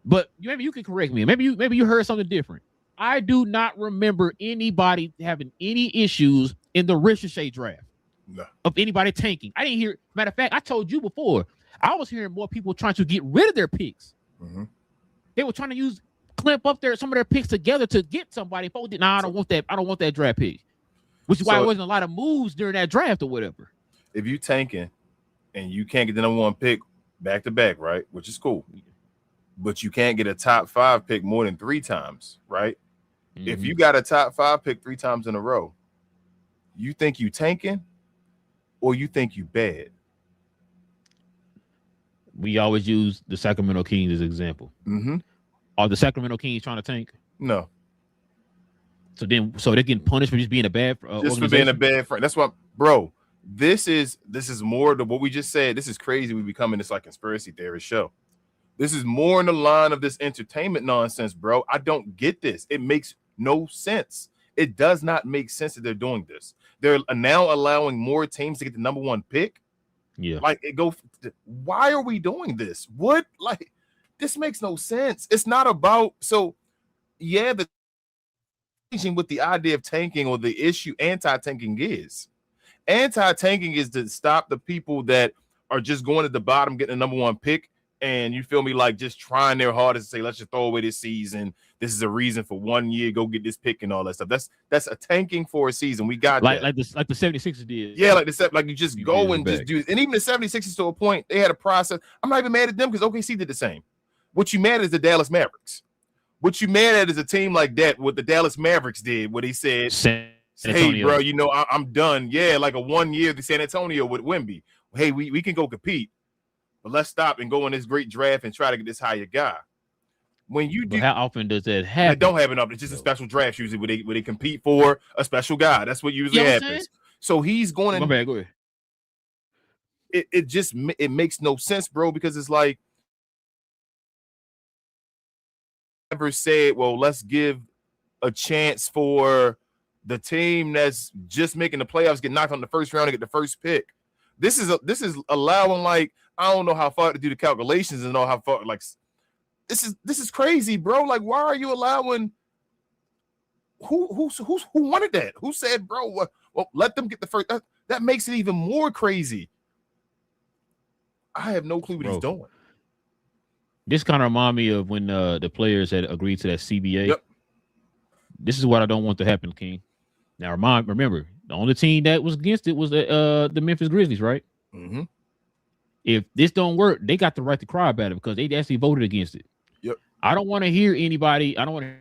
But maybe you can correct me. Maybe you heard something different. I do not remember anybody having any issues in the Ricochet draft of anybody tanking. I didn't hear. Matter of fact, I told you before. I was hearing more people trying to get rid of their picks. Mm-hmm. They were trying to clamp up some of their picks together to get somebody. I don't want that. I don't want that draft pick. Which is why there wasn't a lot of moves during that draft or whatever. If you tanking and you can't get the number 1 pick back to back, right? Which is cool. But you can't get a top 5 pick more than 3 times, right? Mm-hmm. If you got a top 5 pick 3 times in a row, you think you tanking or you think you bad? We always use the Sacramento Kings as an example. Mm-hmm. Are the Sacramento Kings trying to tank? No. So they're getting punished for just being a bad just for being a bad friend. That's what, bro. This is more than what we just said. This is crazy. We becoming this like conspiracy theorist show. This is more in the line of this entertainment nonsense, bro. I don't get this. It makes no sense. It does not make sense that they're doing this. They're now allowing more teams to get the number 1 pick. Yeah. Like why are we doing this? What? Like, this makes no sense. It's not about, the changing with the idea of tanking or the issue anti-tanking is. Anti-tanking is to stop the people that are just going at the bottom, getting the number 1 pick. And you feel me, like just trying their hardest to say, let's just throw away this season. This is a reason for 1 year, go get this pick and all that stuff. That's a tanking for a season. We got like the 76ers did. Yeah, like you just go and just do it. And even the 76ers to a point, they had a process. I'm not even mad at them because OKC did the same. What you mad at is the Dallas Mavericks. What you mad at is a team like that, what the Dallas Mavericks did, what he said, Hey, bro, you know, I'm done. Yeah, like a 1 year to San Antonio with Wemby. Hey, we can go compete, but let's stop and go in this great draft and try to get this higher guy. When you do, how often does that happen? It don't happen up. It's just a special draft usually where they compete for a special guy. That's what usually happens. So he's going in. My bad, go ahead. It makes no sense, bro, because it's like never said, well, let's give a chance for the team that's just making the playoffs get knocked on the first round and get the first pick. This is allowing, like, I don't know how far to do the calculations and know how far, like, this is crazy, bro. Like, why are you allowing who wanted that? Who said, bro, well, let them get the first? That makes it even more crazy. I have no clue what he's doing. This kind of remind me of when the players had agreed to that CBA. Yep. This is what I don't want to happen, King. Now, remember, the only team that was against it was the Memphis Grizzlies, right? Mm-hmm. If this don't work, they got the right to cry about it because they actually voted against it. Yep. I don't want to hear anybody. I don't want to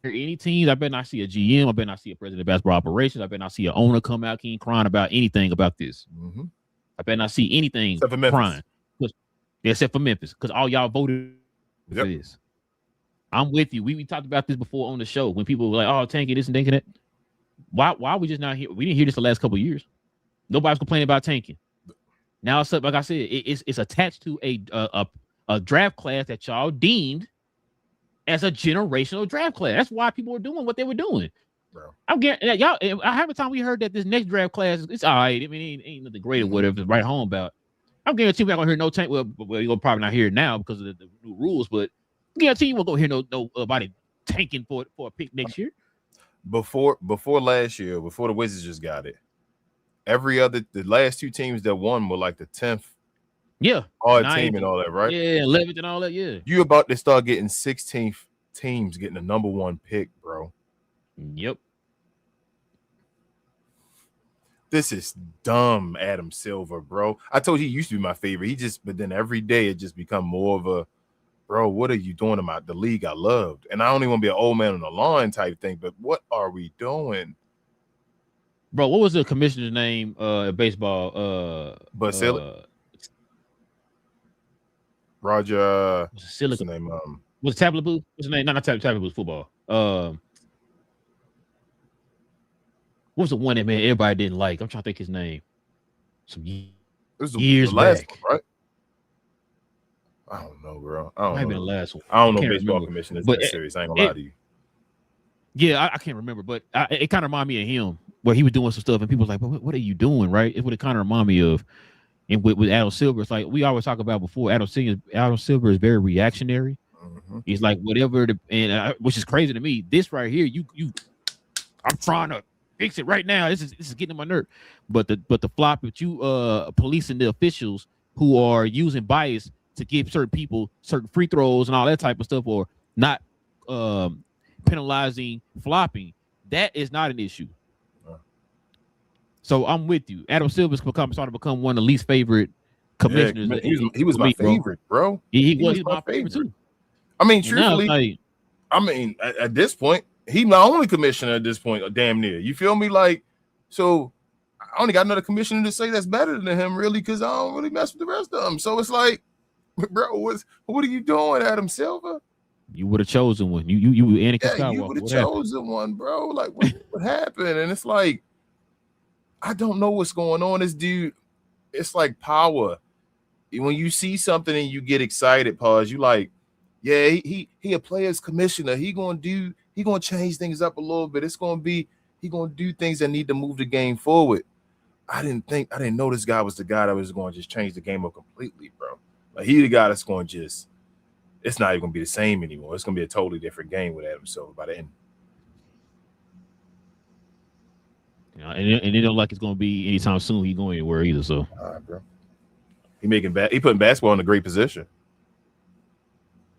hear any teams. I better not see a GM. I better not see a president of basketball operations. I better not see an owner come out, King, crying about anything about this. Mm-hmm. I better not see anything except for Memphis. Crying. Except for Memphis, because all y'all voted for this. I'm with you. We talked about this before on the show when people were like, "Oh, tanking this and tanking that." Why are we just not here? We didn't hear this the last couple of years. Nobody's complaining about tanking. Now it's like I said, it's attached to a draft class that y'all deemed as a generational draft class. That's why people were doing what they were doing. Bro. I'm getting y'all. I have a time we heard that this next draft class, it's all right. I mean, ain't nothing great or whatever. It's right home about. I'm guaranteeing we're not gonna hear no tank. Well, you'll probably not hear it now because of the new rules, but I guarantee you won't go hear nobody tanking for a pick next year. Before last year, before the Wizards just got it, the last two teams that won were like the 10th, all team and all that, right? Yeah, 11th and all that. Yeah, you about to start getting 16th teams getting the number one pick, bro. Yep. This is dumb, Adam Silver, bro. I told you he used to be my favorite. But then every day it just become more of a, bro, what are you doing about the league I loved? And I don't even want to be an old man on the lawn type thing, but what are we doing? Bro, what was the commissioner's name at baseball? Basilic? Roger. What's his name? Was it Tableau? What's his name? Not Tableau, football. What was the one that everybody didn't like? I'm trying to think his name. Some years back, one, right? I don't know, bro. I don't know. Might be the last one. I don't know baseball commissioners that serious. I ain't gonna lie to you. Yeah, I can't remember, but it kind of reminded me of him where he was doing some stuff, and people was like, "What are you doing?" Right? It's what it kind of reminded me of. And with Adam Silver, it's like we always talk about before. Adam Silver is very reactionary. Mm-hmm. He's like whatever, which is crazy to me. This right here, I'm trying to fix it right now. This is getting on my nerve. But the flop with you policing the officials who are using bias to give certain people certain free throws and all that type of stuff, or not penalizing flopping, that is not an issue. So I'm with you. Adam Silver's starting to become one of the least favorite commissioners. Yeah, he was my favorite, bro. He was my favorite too. I mean, truthfully, at this point, he's my only commissioner at this point, damn near. You feel me? Like, so I only got another commissioner to say that's better than him, really, because I don't really mess with the rest of them. So it's like, bro, what are you doing, Adam Silver? You would have chosen one. You Anakin Skywalker. You would have chosen one, bro. Like, what happened? And it's like, I don't know what's going on. This dude, it's like power. When you see something and you get excited, pause. You like, yeah, he a players commissioner. He gonna change things up a little bit. He gonna do things that need to move the game forward. I didn't know this guy was the guy that was going to just change the game up completely, bro. Like, he the guy that's going to just, it's not even gonna be the same anymore. It's gonna be a totally different game with Adam Silver by the end. And it don't like it's gonna be anytime soon. He going anywhere either. So, all right, bro. He putting basketball in a great position.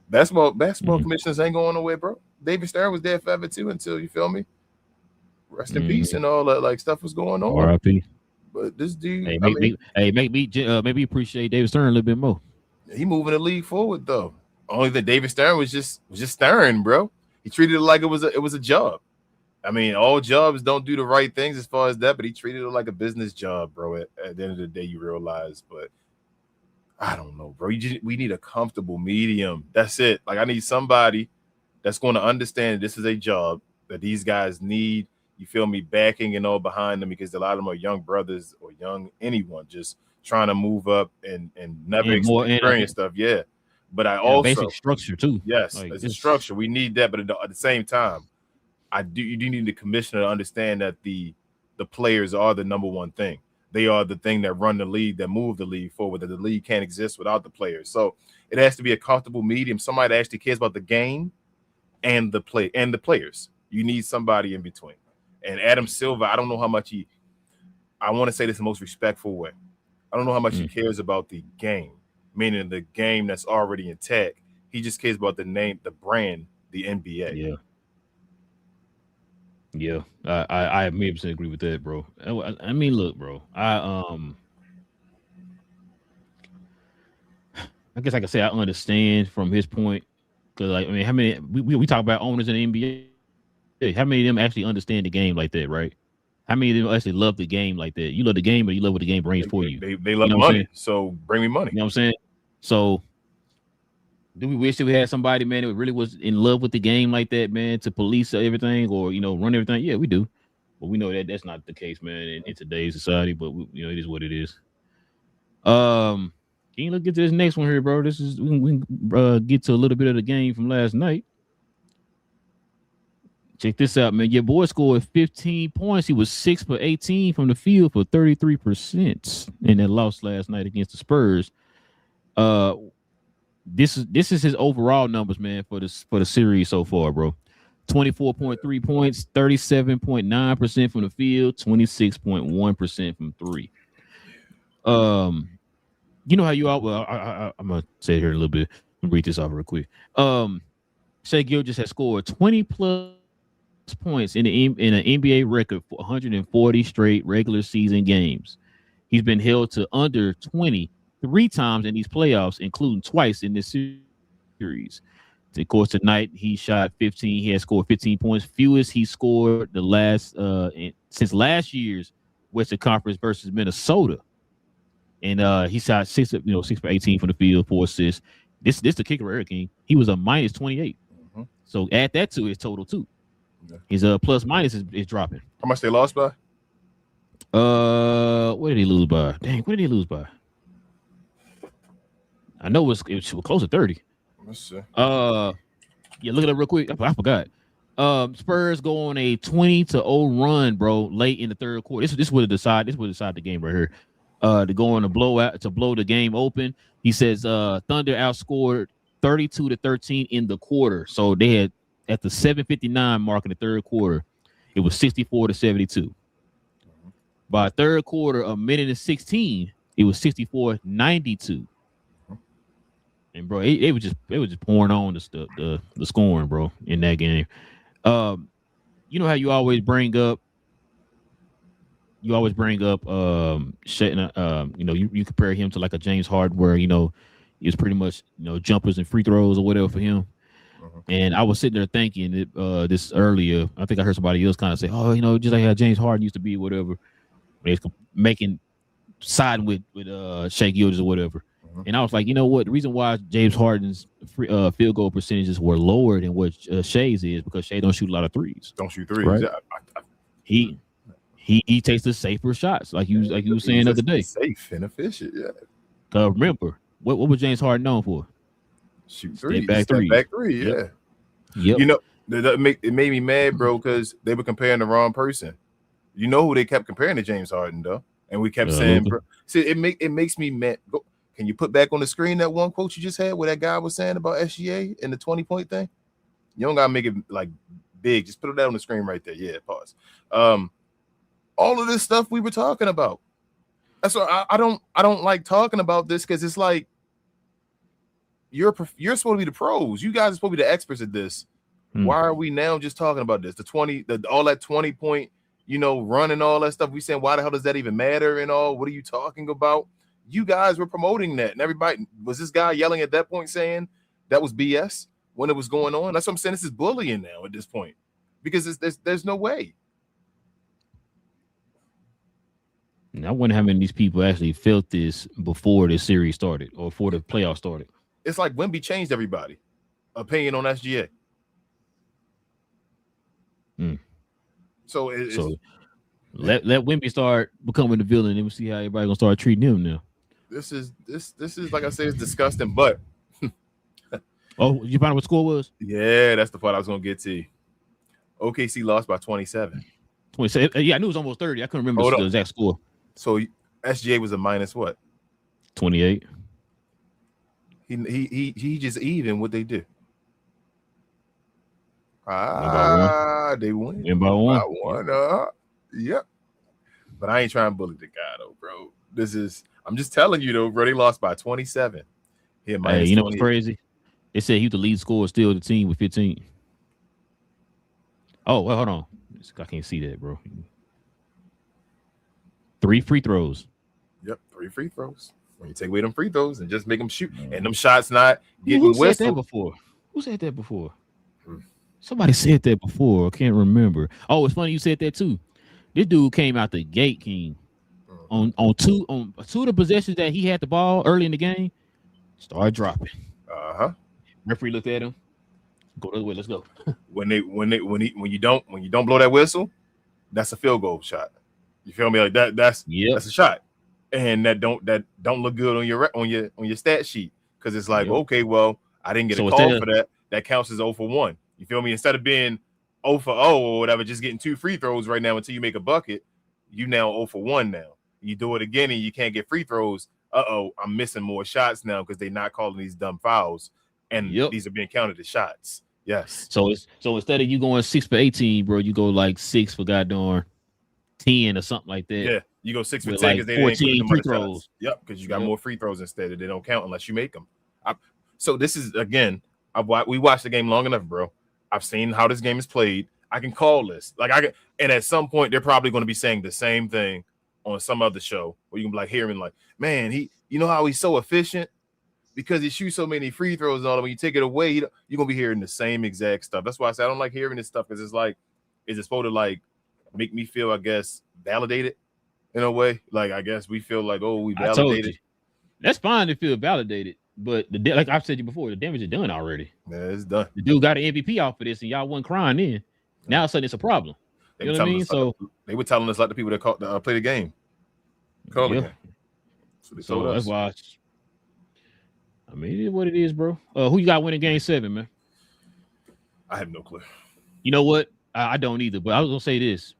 Basketball commissioners ain't going nowhere, bro. David Stern was there forever too until, you feel me, rest in peace and all that like stuff was going on. R.I.P. But this dude, make me appreciate David Stern a little bit more. He moving the league forward though. Only that David Stern was just Stern, bro. He treated it like it was a job. I mean, all jobs don't do the right things as far as that, but he treated it like a business job, bro. At the end of the day, you realize, but I don't know, bro. We need a comfortable medium. That's it. Like, I need somebody that's going to understand this is a job that these guys need. You feel me? Backing and all behind them, because a lot of them are young brothers or young anyone just trying to move up and never experience stuff. Yeah. But I also basic structure too. Yes, like, it's a structure. We need that, but at the same time, you do need the commissioner to understand that the players are the number one thing. They are the thing that run the league, that move the league forward, that the league can't exist without the players. So it has to be a comfortable medium, somebody that actually cares about the game and the players. You need somebody in between. And Adam Silver, I don't know how much I want to say this in the most respectful way. I don't know how much he cares about the game, meaning the game that's already intact. He just cares about the name, the brand, the NBA. Yeah, I 100% agree with that, bro. I mean, look, bro, I guess I can say I understand from his point, because, like, I mean, how many we talk about owners in the NBA? How many of them actually understand the game like that, right? How many of them actually love the game like that? You love the game, but you love what the game brings for you. They love money, so bring me money. You know what I'm saying? So, do we wish that we had somebody, man, that really was in love with the game like that, man, to police everything or, run everything? Yeah, we do. But we know that that's not the case, man, in today's society. But, it is what it is. Can you look at this next one here, bro? This is we can get to a little bit of the game from last night. Check this out, man. Your boy scored 15 points. He was 6 for 18 from the field for 33% in that loss last night against the Spurs. This is his overall numbers, man, for the series so far, bro. 24.3 points, 37.9% from the field, 26.1% from three. You know how you all? Well, I'm gonna say it here in a little bit. Let me read this off real quick. Shai Gilgeous has scored 20 plus points in an NBA record for 140 straight regular season games. He's been held to under 20 3 times in these playoffs, including twice in this series. Of course, tonight he shot 15. He has scored 15 points, fewest he scored since last year's Western Conference versus Minnesota. And he shot 6 for 18 from the field, 4 assists. This the kicker, Relle and King. He was a minus 28. Mm-hmm. So add that to his total too. Yeah. His plus minus is dropping. How much they lost by? What did he lose by? Dang, what did he lose by? I know it was close to 30. Let's see. Yeah, look at it real quick. I forgot. Spurs go on a 20-0 run, bro, late in the third quarter. This would decide the game right here. To go on a blowout to blow the game open. He says Thunder outscored 32-13 in the quarter. So they had at the 7:59 mark in the third quarter, it was 64-72. By third quarter, a minute and 16, it was 64-92. And bro, it was just pouring on the scoring, bro, in that game. You know how you always bring up you compare him to like a James Harden, where it's pretty much jumpers and free throws or whatever for him. Mm-hmm. And I was sitting there thinking this earlier. I think I heard somebody else kind of say, just like how James Harden used to be, whatever. He's siding with Shai Gilgeous or whatever. Mm-hmm. And I was like, you know what? The reason why James Harden's field goal percentages were lower than what Shai's is because Shai don't shoot a lot of threes. Don't shoot threes. Right? He takes the safer shots, like you were saying the other day. Safe and efficient, yeah. Remember, what was James Harden known for? Shoot three, back three, yeah. Yep. It made me mad, bro, because they were comparing the wrong person. You know who they kept comparing to James Harden, though, and we kept saying, bro. See, it makes me mad. Can you put back on the screen that one quote you just had where that guy was saying about SGA and the 20-point thing? You don't gotta make it like big. Just put it on the screen right there. Yeah, pause. All of this stuff we were talking about. That's why I don't like talking about this, because it's like you're supposed to be the pros. You guys are supposed to be the experts at this. Why are we now just talking about this? All that 20-point, run and all that stuff. We saying, why the hell does that even matter and all? What are you talking about? You guys were promoting that, and everybody was this guy yelling at that point saying that was BS when it was going on. That's what I'm saying. This is bullying now at this point. because there's no way. And I wonder how many of these people actually felt this before the series started or before the playoffs started. It's like Wemby changed everybody opinion on SGA. So let Wemby start becoming the villain, and we'll see how everybody gonna start treating him now. This is like I said, it's disgusting. But oh, you found out what score was? Yeah, that's the part I was gonna get to. OKC lost by 27. 27. Yeah, I knew it was almost 30. I couldn't remember the exact score. So SGA was a minus what? 28. He just even what they do. They win. Win by one. Yep. But I ain't trying to bully the guy though, bro. I'm just telling you though, bro. They lost by 27. Hey, you know what's crazy? They said he was the lead scorer still of the team with 15. Oh, well, hold on. I can't see that, bro. 3 free throws. Yep, 3 free throws. When you take away them free throws and just make them shoot, and them shots not getting whistled. Who said that before? Who said that before? Somebody said that before. I can't remember. Oh, it's funny you said that too. This dude came out the gate, King. On two of the possessions that he had the ball early in the game, started dropping. Referee looked at him. Go the other way. Let's go. When you don't blow that whistle, that's a field goal shot. You feel me? Like that. That's a shot, and that don't look good on your stat sheet because it's like okay, well, I didn't get a call for that. That counts as 0 for 1. You feel me? Instead of being 0 for 0 or whatever, just getting 2 free throws right now until you make a bucket, you now 0 for 1 now. You do it again and you can't get free throws. I'm missing more shots now because they're not calling these dumb fouls, and these are being counted as shots. Yes. So instead of you going 6 for 18, bro, you go like 6 for goddamn 10 or something like that. Yeah, you go 6 for 10 because like they 14 free throws. Yep, because you got more free throws instead. They don't count unless you make them. So this is again, we watched the game long enough, bro. I've seen how this game is played. I can call this. And at some point they're probably going to be saying the same thing on some other show where you can be like hearing like, man, you know how he's so efficient because he shoots so many free throws and all that. When you take it away, you're gonna be hearing the same exact stuff. That's why I say I don't like hearing this stuff because it's like, is it supposed to like make me feel, I guess, validated in a way? Like I guess we feel like, oh, we validated. That's fine to feel validated, but like I've said to you before, the damage is done already. Yeah, it's done. The dude got an MVP off for this, and y'all wasn't crying then. Now all of a sudden it's a problem. You know what I mean? So they were telling us like the people that play the game. Call the game. So that's why. I mean, it is what it is, bro. Who you got winning game 7, man? I have no clue. You know what? I don't either. But I was gonna say this.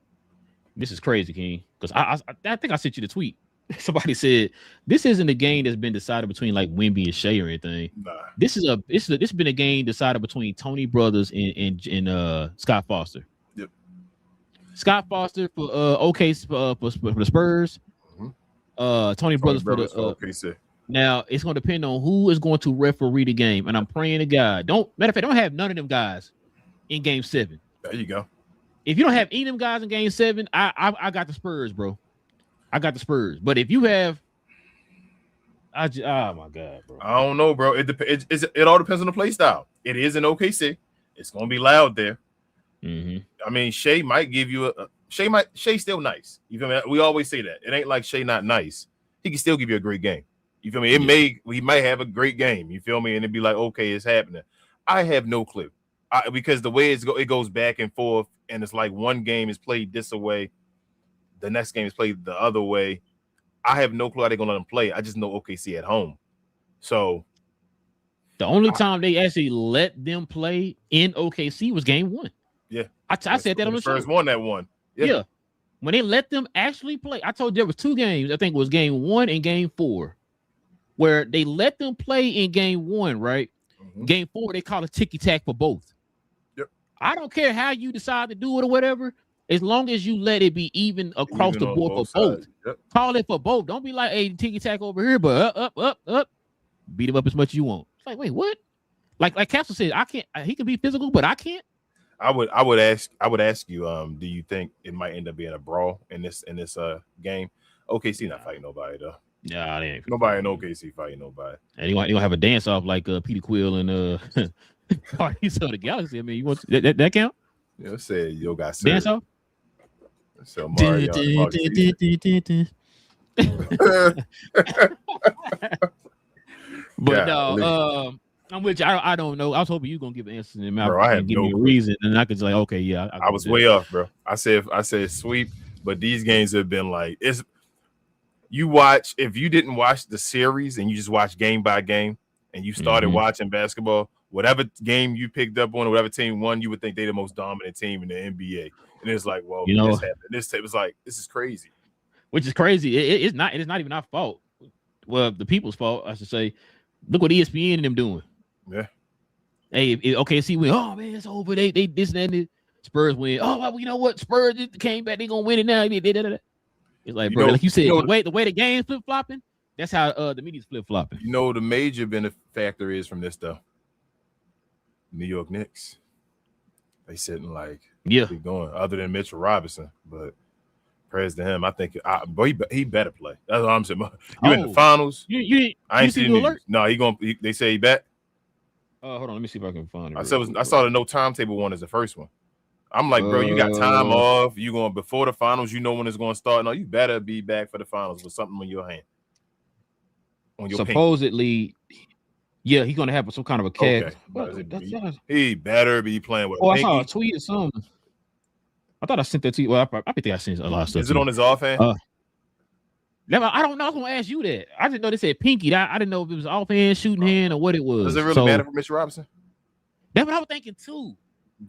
This is crazy, King, because I think I sent you the tweet. Somebody said this isn't a game that's been decided between like Wemby and Shea or anything. Nah. This has been a game decided between Tony Brothers and Scott Foster. Yep. Scott Foster for OKC for the Spurs. Tony Brothers for the OKC. Now it's going to depend on who is going to referee the game, and I'm praying to God. Matter of fact, don't have none of them guys in game 7. There you go. If you don't have any of them guys in game 7, I got the Spurs, bro. I got the Spurs. But if you have, oh my God, bro. I don't know, bro. It all depends on the play style. It is in OKC. It's going to be loud there. Mm-hmm. I mean, Shea might give you Shea's still nice. You feel me? We always say that. It ain't like Shea not nice. He can still give you a great game. You feel me? He might have a great game. You feel me? And it'd be like, okay, it's happening. I have no clue. Because the way it goes back and forth, and it's like one game is played this way, the next game is played the other way. I have no clue how they're gonna let them play. I just know OKC at home. So the only time they actually let them play in OKC was game 1. Yeah, I said that on the first show. one that one. Yeah. When they let them actually play, I told you there was 2 games. I think it was game 1 and game 4. Where they let them play in game 1, right? Mm-hmm. Game 4, they call it ticky-tack for both. Yep. I don't care how you decide to do it or whatever, as long as you let it be even across the board for both. Yep. Call it for both. Don't be like, hey, ticky-tack over here, but up. Beat him up as much as you want. It's like, wait, what? Like Castle said, I can't. He can be physical, but I can't. I would ask you, do you think it might end up being a brawl in this game? OKC not fighting nobody though. Nah, they ain't. Nobody in OKC fighting nobody. And you gonna have a dance off like Peter Quill and Guardians of the Galaxy. I mean, you want that count? You know, said yo got dance off. So Mario. But I'm with you. I don't know. I was hoping you gonna give an answer to me. Bro, I have give no me a reason, and I could just like, okay, yeah. I was way off, bro. I said sweep, but these games have been like it's. You watch if you didn't watch the series and you just watch game by game, and you started watching basketball. Whatever game you picked up on, or whatever team won, you would think they're the most dominant team in the NBA. And it's like, well, you know, this happened. This it was like, this is crazy. Which is crazy. It's not even our fault. Well, the people's fault, I should say. Look what ESPN and them doing. Yeah. Hey, OKC win. Oh man, it's over. They this and that. Spurs win. Oh, well, you know what? Spurs came back. They gonna win it now. It's like, bro, like you said, the way the game's flip flopping. That's how the media's flip flopping. You know, the major benefactor is from this though. New York Knicks. They sitting like keep going. Other than Mitchell Robinson, but praise to him. I think he better play. That's what I'm saying. You in the finals? I ain't seen the alert. No, they say he back. Hold on, let me see if I can find it. I saw the no timetable one as the first one. I'm like, bro, you got time off. You going before the finals? You know when it's going to start. No, you better be back for the finals with something on your hand. On your supposedly. Pinky. Yeah, he's gonna have some kind of a cast. Okay. He better be playing with. I saw a tweet or something. I thought I sent that to you. Well, I think I sent a lot of stuff. Is it on his offhand? I don't know. I was gonna ask you that. I didn't know they said pinky. I didn't know if it was offhand, shooting hand, or what it was. Does it really matter for Mitchell Robinson? That's what I was thinking too.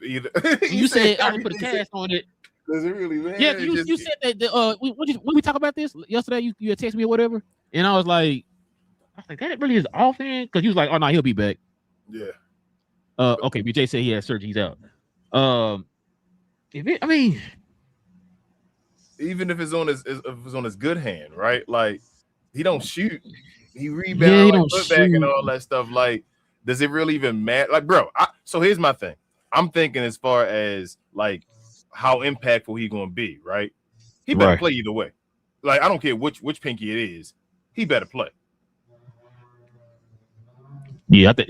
Either you said I would put a cast on it. Does it really matter? Yeah, you said that. When we talk about this yesterday, you had texted me or whatever, and I was like that really is offhand because he was like, oh no, he'll be back. Yeah. Okay, BJ said he had surgery. He's out. Even if it's on his good hand, right? Like he don't shoot, he rebound, put back, and all that stuff. Like, does it really even matter? Like, bro. So here's my thing. I'm thinking as far as like how impactful he gonna be, right? He better play either way. Like, I don't care which pinky it is, he better play. Yeah, but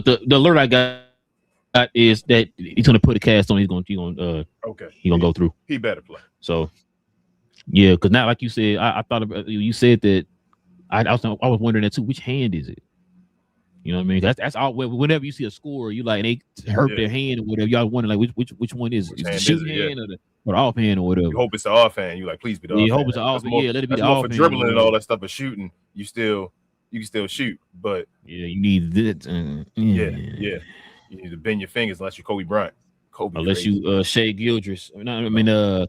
the alert I got is that he's gonna put a cast on. He's gonna go through. He better play. So yeah, because now, like you said, I thought about you said that I was wondering that too. Which hand is it? You know what I mean? That's all. Whenever you see a score, you like they hurt their hand or whatever. Y'all wonder like which one is it? Is the shoot hand or the off hand or whatever? You hope it's the off hand. You like, please be the off hand. You hope it's the off hand. Yeah, let it be the off hand. For dribbling and all that stuff, but shooting, you can still shoot, but you need this. You need to bend your fingers unless you're Kobe Bryant. Unless you Shea Gildress.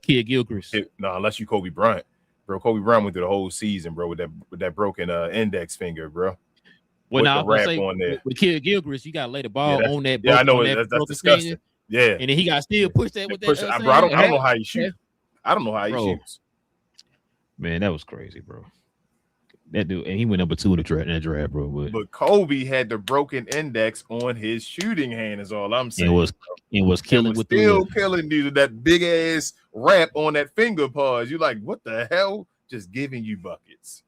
Kid Gilchrist. Unless you Kobe Bryant, bro. Kobe Bryant went through the whole season, bro, with that broken index finger, bro. Well, now with Kid Gilchrist, you got to lay the ball on that. Yeah, I know that's disgusting. Finger, yeah, and then he got to still push that with that. Bro, I don't know how he shoots. I don't know how he shoots. Man, that was crazy, bro. That dude, and he went number 2 in that draft, bro. But Kobe had the broken index on his shooting hand. Is all I'm saying. It was killing with still killing you. That big ass wrap on that finger pause. You like, what the hell? Just giving you buckets.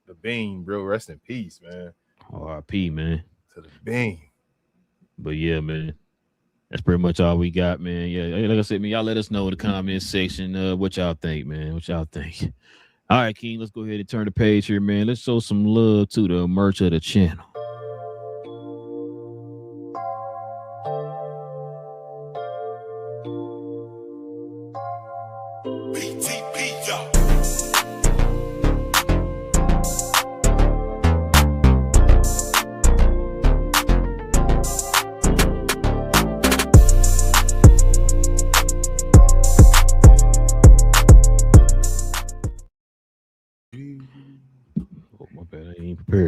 The Bean, bro. Rest in peace, man. R.I.P. man. To the Bean. But yeah, man. That's pretty much all we got, man. Yeah, like I said, man, y'all let us know in the comment section what y'all think, man. What y'all think? All right, King, let's go ahead and turn the page here, man. Let's show some love to the merch of the channel.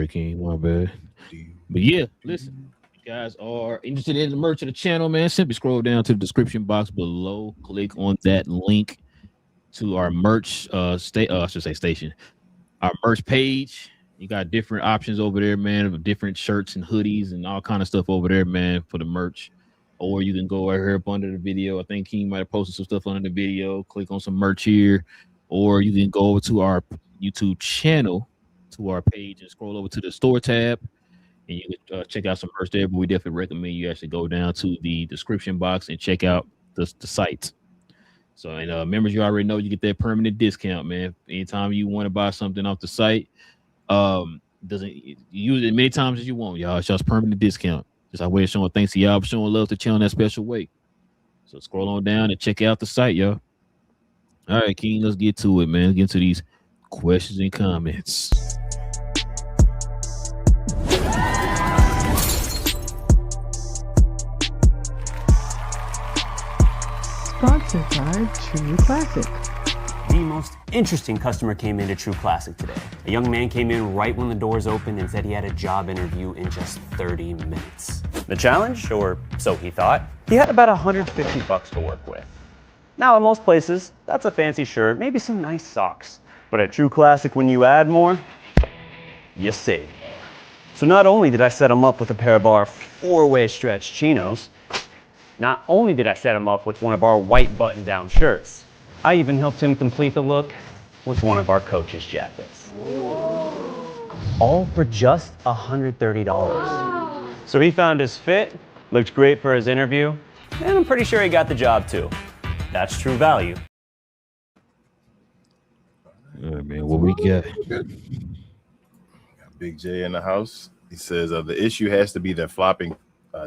King, my bad. But yeah, listen, if you guys are interested in the merch of the channel, man, simply scroll down to the description box below, click on that link to our merch station, our merch page. You got different options over there, man, of different shirts and hoodies and all kind of stuff over there, man, for the merch. Or you can go right here up under the video. I think King might have posted some stuff under the video. Click on some merch here, or you can go over to our YouTube channel, to our page, and scroll over to the store tab, and you can check out some merch there. But we definitely recommend you actually go down to the description box and check out the site. So, and members, you already know you get that permanent discount, man. Anytime you want to buy something off the site, doesn't use it many times as you want, y'all. It's just permanent discount. Just our way of showing thanks to y'all for showing love to channel in that special way. So scroll on down and check out the site, y'all. All right, King, let's get to it, man. Let's get into these questions and comments. Sponsored by True Classic. The most interesting customer came into True Classic today. A young man came in right when the doors opened and said he had a job interview in just 30 minutes. The challenge, or so he thought, he had about $150 to work with. Now, in most places, that's a fancy shirt, maybe some nice socks. But at True Classic, when you add more, you save. So not only did I set him up with a pair of our 4-way stretch chinos, not only did I set him up with one of our white button-down shirts, I even helped him complete the look with one of our coach's jackets. All for just $130. So he found his fit, looked great for his interview, and I'm pretty sure he got the job too. That's true value. All right, man, what we got? Got Big J in the house. He says the issue has to be that flopping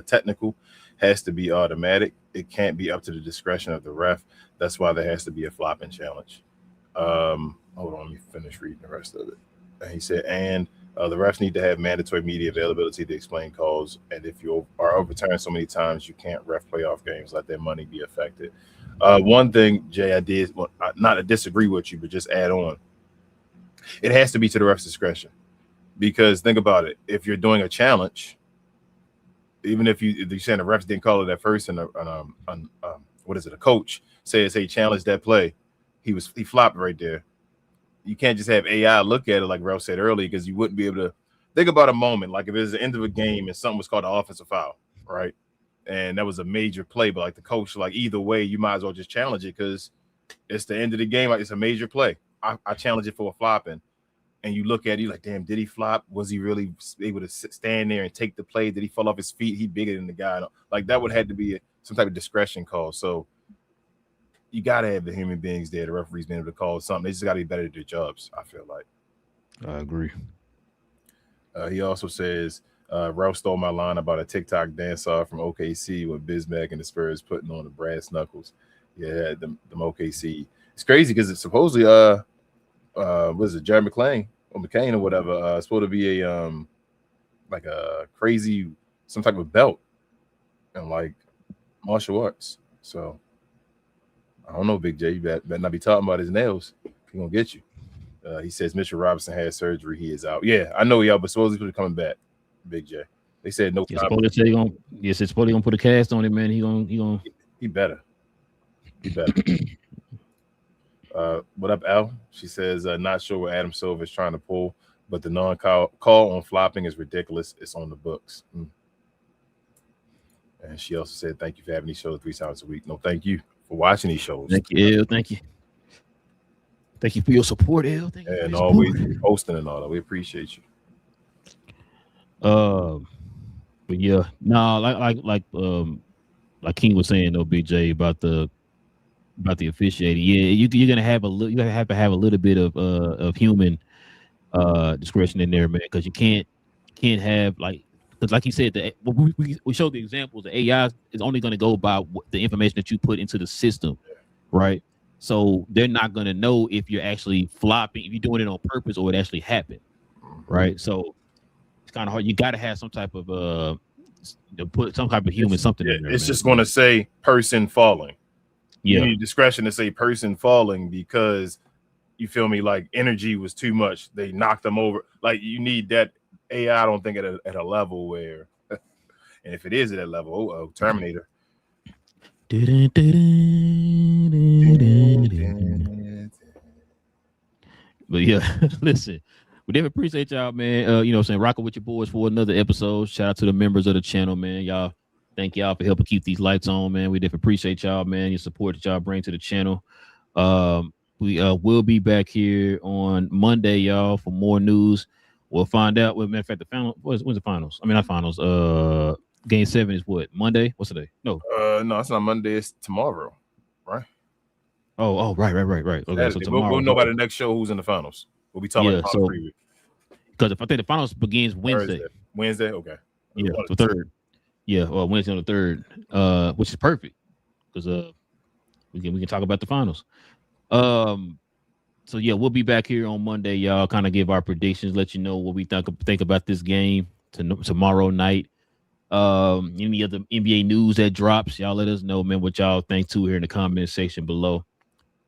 technical has to be automatic. It can't be up to the discretion of the ref. That's why there has to be a flopping challenge. Hold on, let me finish reading the rest of it. And he said, the refs need to have mandatory media availability to explain calls. And if you are overturned so many times, you can't ref playoff games. Let their money be affected. One thing, Jay, I did, not to disagree with you, but just add on. It has to be to the ref's discretion. Because think about it. If you're doing a challenge, even if you're saying the refs didn't call it at first, and what is it? A coach says, "Hey, challenge that play." He flopped right there. You can't just have AI look at it like Ralph said earlier, because you wouldn't be able to think about a moment like if it was the end of a game and something was called an offensive foul, right? And that was a major play, but like the coach, like either way, you might as well just challenge it because it's the end of the game. Like it's a major play. I challenge it for a flopping. And you look at it, you're like, damn, did he flop? Was he really able to stand there and take the play? Did he fall off his feet? He bigger than the guy. Like that would have to be some type of discretion call. So you got to have the human beings there, the referees being able to call something. They just got to be better at their jobs, I feel like. I agree. He also says, Ralph stole my line about a TikTok dance-off from OKC with Bismack and the Spurs putting on the brass knuckles. Yeah, them OKC. It's crazy because it's supposedly what is it, Jerry McClain or McCain or whatever, supposed to be a like a crazy some type of belt and like martial arts. So I don't know, Big J, you better not be talking about his nails. He gonna get you. He says Mitchell Robinson had surgery. He is out. Yeah, I know y'all, but supposedly he's coming back. Big J. They said no. It's supposedly gonna put a cast on it, man. He better. What up, Al? She says, not sure what Adam Silver is trying to pull, but the non-call on flopping is ridiculous. It's on the books. And she also said, thank you for having these shows 3 times a week. No, thank you for watching these shows. Thank you, El. Thank you. Thank you for your support, El. Thank you and always hosting and all that. We appreciate you. But yeah, no, like King was saying though, Big J, about the officiating. Yeah, you're gonna have to have a little bit of human discretion in there, man, because you can't have because like you said, we showed the examples. The AI is only going to go by the information that you put into the system, right? So they're not going to know if you're actually flopping, if you're doing it on purpose, or it actually happened, right? So it's kind of hard. You got to have some type of put some type of human something in there. It's just going to say person falling. Yeah. You need discretion to say person falling because you feel me, like energy was too much. They knocked them over. Like you need that AI. I don't think at a level where, and if it is at that level, Terminator. But yeah, listen, we definitely appreciate y'all, man. You know what I'm saying, rocking with your boys for another episode. Shout out to the members of the channel, man. Y'all, thank y'all for helping keep these lights on, man. We definitely appreciate y'all, man. Your support that y'all bring to the channel. We will be back here on Monday, y'all, for more news We'll find out. Well, matter of fact, the final when's the finals? I mean, not finals. Game 7 is what? Monday? What's the day? No, no, it's not Monday. It's tomorrow, right? Oh, right. Okay, so tomorrow we'll know by the next show who's in the finals. We'll be talking about so because if I think the finals begins Wednesday. Wednesday, okay. Yeah, the 3rd. Yeah, well, Wednesday on the 3rd, which is perfect because we can talk about the finals. So yeah, we'll be back here on Monday, y'all. Kind of give our predictions, let you know what we think about this game tomorrow night. Any other NBA news that drops, y'all let us know, man, what y'all think too here in the comment section below.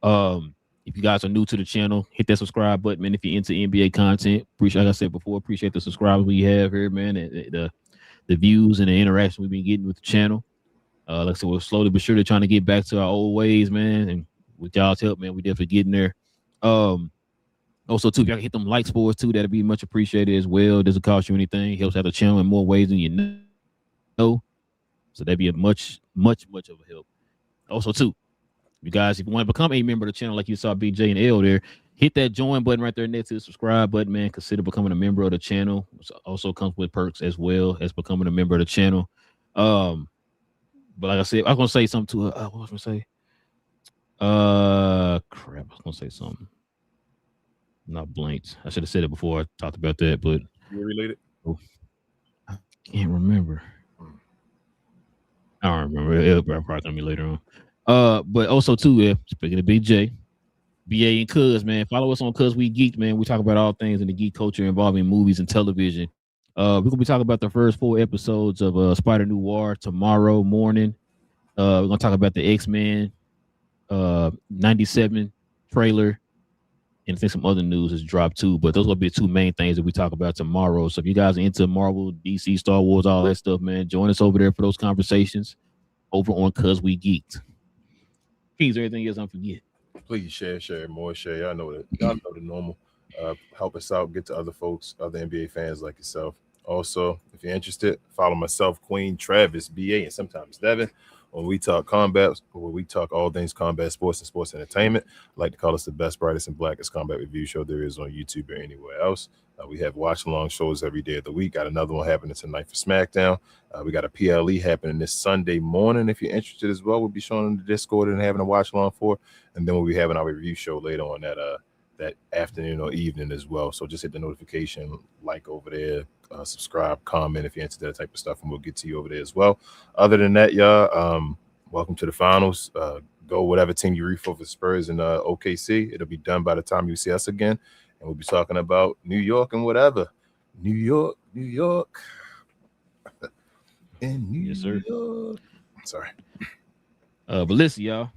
If you guys are new to the channel, hit that subscribe button, man. If you're into NBA content, like I said before, appreciate the subscribers we have here, man. The views and the interaction we've been getting with the channel. Like I said, we're slowly but surely trying to get back to our old ways, man. And with y'all's help, man, we definitely getting there. Also, too, if y'all can hit them likes for us too, that'd be much appreciated as well. Doesn't cost you anything. Helps out the channel in more ways than you know. So that'd be a much of a help. Also, too, you guys, if you want to become a member of the channel, like you saw BJ and L there, hit that join button right there next to the subscribe button, man. Consider becoming a member of the channel. It also comes with perks as well as becoming a member of the channel. But like I said, I was gonna say something to what was I gonna say? Crap, I was gonna say something. Not blanked. I should have said it before I talked about that, but you related? Oh, I can't remember. I don't remember. It'll probably come to me later on. But also too, speaking of BJ, BA and Cuz, man, follow us on Cuz We Geek, man. We talk about all things in the geek culture involving movies and television. We're gonna be talking about the first 4 episodes of Spider Noir tomorrow morning. We're gonna talk about the X-Men 97 trailer. And I think some other news has dropped too, but those will be the 2 main things that we talk about tomorrow. So if you guys are into Marvel, DC, Star Wars, all that stuff, man, join us over there for those conversations over on Cuz We Geeked. Is there anything else I'm forgetting? Please share, more share. Y'all know the normal. Help us out, get to other folks, other NBA fans like yourself. Also, if you're interested, follow myself, Queen, Travis, BA, and sometimes Devin. When we talk combat, where we talk all things combat sports and sports entertainment, I like to call us the best, brightest, and blackest combat review show there is on YouTube or anywhere else. We have watch-along shows every day of the week. Got another one happening tonight for SmackDown. We got a PLE happening this Sunday morning. If you're interested as well, we'll be showing in the Discord and having a watch-along for. And then we'll be having our review show later on that afternoon or evening as well. So just hit the notification, like over there, subscribe, comment if you're into that type of stuff, and we'll get to you over there as well. Other than that, y'all, welcome to the finals. Go whatever team you root for Spurs and OKC. It'll be done by the time you see us again, and we'll be talking about New York and whatever. New York. In New York. Sorry. But listen, y'all.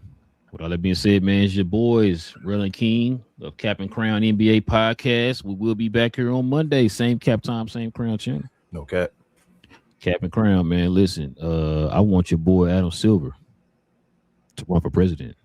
With all that being said, man, it's your boys, Relle and King of Cap and Crown NBA podcast. We will be back here on Monday. Same cap time, same crown channel. No cap. Cap and Crown, man. Listen, I want your boy Adam Silver to run for president.